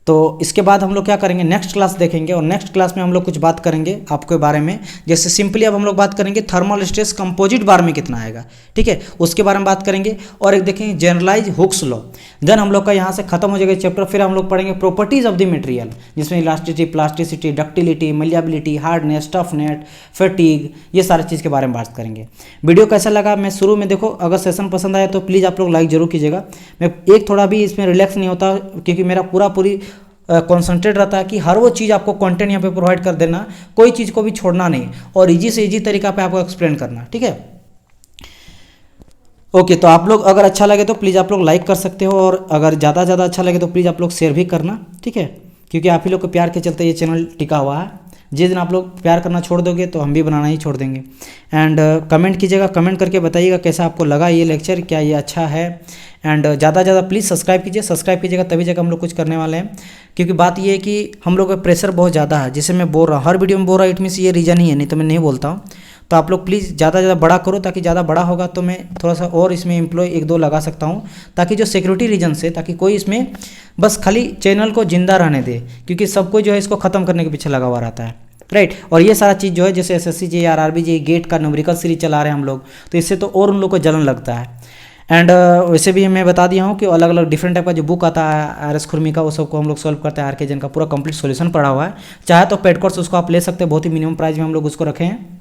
S1: तो इसके बाद हम लोग क्या करेंगे, नेक्स्ट क्लास देखेंगे, और नेक्स्ट क्लास में हम लोग कुछ बात करेंगे आपके बारे में, जैसे सिंपली अब हम लोग बात करेंगे थर्मल स्ट्रेस कंपोजिट बार में कितना आएगा, ठीक है, उसके बारे में बात करेंगे, और एक देखेंगे जनरलाइज हुक्स लॉ। देन हम लोग का यहाँ से खत्म हो जाएगा चैप्टर, फिर हम लोग पढ़ेंगे प्रॉपर्टीज ऑफ द मटेरियल, जिसमें elasticity, plasticity, ductility, malleability, hardness, toughness, fatigue, ये सारी चीज़ के बारे में बात करेंगे। वीडियो कैसा लगा, मैं शुरू में देखो, अगर सेशन पसंद आया तो प्लीज़ आप लोग लाइक जरूर कीजिएगा। मैं एक थोड़ा भी इसमें रिलैक्स नहीं होता, क्योंकि मेरा पूरी कॉन्सेंट्रेट रहता है कि हर वो चीज़ आपको कंटेंट यहाँ पे प्रोवाइड कर देना, कोई चीज़ को भी छोड़ना नहीं, और इजी से इजी तरीका पे आपको एक्सप्लेन करना, ठीक है। ओके, तो आप लोग अगर अच्छा लगे तो प्लीज़ आप लोग लाइक कर सकते हो, और अगर ज़्यादा अच्छा लगे तो प्लीज़ आप लोग शेयर भी करना, ठीक है, क्योंकि आप ही लोग के प्यार के चलते ये चैनल टिका हुआ है। जिस दिन आप लोग प्यार करना छोड़ दोगे तो हम भी बनाना ही छोड़ देंगे। एंड कमेंट कीजिएगा, कमेंट करके बताइएगा कैसा आपको लगा ये लेक्चर, क्या ये अच्छा है। एंड ज़्यादा प्लीज़ सब्सक्राइब कीजिएगा, तभी जगह हम लोग कुछ करने वाले हैं, क्योंकि बात ये है कि हम लोग का प्रेशर बहुत ज़्यादा है, जिसे मैं बोल रहा हूँ, हर वीडियो में बोल रहा हूँ, इट मीन्स ये रीज़न ही है, नहीं तो मैं नहीं बोलता हूँ। तो आप लोग प्लीज़ ज़्यादा बड़ा करो, ताकि ज़्यादा बड़ा होगा तो मैं थोड़ा सा और इसमें एम्प्लॉय 1-2 लगा सकता हूँ, ताकि जो सिक्योरिटी रीजन से, ताकि कोई इसमें बस खाली चैनल को जिंदा रहने दे, क्योंकि सबको जो है इसको ख़त्म करने के पीछे लगा हुआ रहता है, राइट। और ये सारा चीज़ जो है, जैसे एसएससी जे, आरआरबी जे, गेट का न्यूमेरिकल सीरीज चला रहे हैं हम लोग, तो इससे तो और उन लोग को जलन लगता है। एंड वैसे भी मैं बता दिया हूँ कि अलग अलग डिफरेंट टाइप का जो बुक आता है आर.एस. खुरमी का, वो सबको हम लोग सॉल्व करते हैं। आर के जैन का पूरा कंप्लीट सॉल्यूशन पड़ा हुआ है, चाहे तो पेड कोर्स उसको आप ले सकते हैं, बहुत ही मिनिमम प्राइस में हम लोग उसको रखे हैं।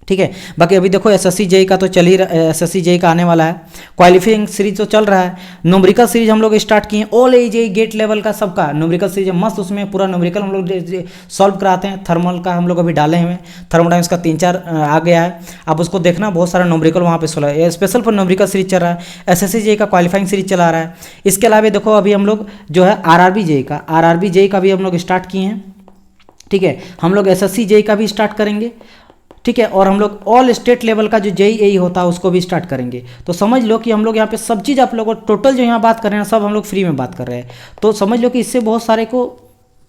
S1: ठीक है। बाकी अभी देखो एसएससी जेई का तो चल ही रहा, एसएससी जेई का आने वाला है, क्वालिफाइंग सीरीज तो चल रहा है, न्यूमेरिकल सीरीज हम लोग स्टार्ट किए, ऑल एजेई गेट लेवल का सबका न्यूमेरिकल सीरीज मस्त, उसमें पूरा न्यूमेरिकल हम लोग सॉल्व कराते हैं। थर्मल का हम लोग अभी डाले हुए हैं, थर्मोडाइनमिक्स का 3-4 आ गया है, आप उसको देखना, बहुत सारा न्यूमेरिकल वहाँ पे स्पेशल फॉर न्यूमेरिकल सीरीज चल रहा है। एसएससी जेई का क्वालिफाइंग सीरीज चला रहा है। इसके अलावा देखो अभी हम लोग जो है आरआरबी जेई का भी हम लोग स्टार्ट किए हैं, ठीक है। हम लोग एसएससी जेई का भी स्टार्ट करेंगे, ठीक है। और हम लोग ऑल स्टेट लेवल का जो जेईई होता है उसको भी स्टार्ट करेंगे। तो समझ लो कि हम लोग यहाँ पे सब चीज़ आप लोगों को टोटल जो यहाँ बात कर रहे हैं सब हम लोग फ्री में बात कर रहे हैं। तो समझ लो कि इससे बहुत सारे को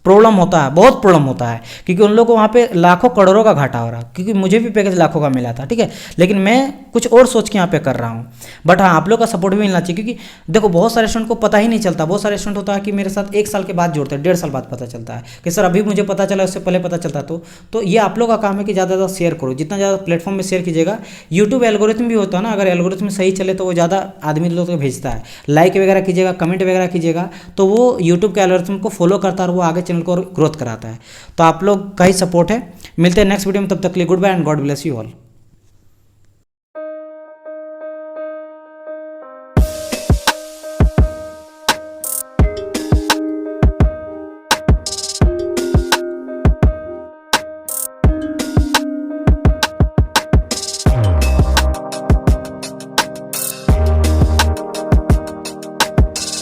S1: प्रॉब्लम होता है, बहुत प्रॉब्लम होता है, क्योंकि उन लोगों को वहाँ पे लाखों करोड़ों का घाटा हो रहा है, क्योंकि मुझे भी पैकेज लाखों का मिला था, ठीक है। लेकिन मैं कुछ और सोच के यहाँ पे कर रहा हूँ। बट हाँ, आप लोग का सपोर्ट भी मिलना चाहिए, क्योंकि देखो बहुत सारे स्टूडेंट को पता ही नहीं चलता। बहुत सारे स्टूडेंट होता है कि मेरे साथ 1 साल के बाद जोड़ते हैं, 1.5 साल बाद पता चलता है कि सर अभी मुझे पता चला, उससे पहले पता चलता। तो ये आप लोग का काम है कि ज़्यादा ज़्यादा शेयर करो, जितना ज़्यादा प्लेटफॉर्म में शेयर कीजिएगा। यूट्यूब एल्गोरिथम भी होता है ना, अगर एल्गोरिथम सही चले तो वो ज़्यादा आदमी लोग को भेजता है। लाइक वगैरह कीजिएगा, कमेंट वगैरह कीजिएगा, तो वो यूट्यूब के एल्गोरिथम को फॉलो करता है और वो आगे चैनल को ग्रोथ कराता है। तो आप लोग का ही सपोर्ट है। मिलते हैं नेक्स्ट वीडियो में, तब तक के लिए goodbye and God bless you all.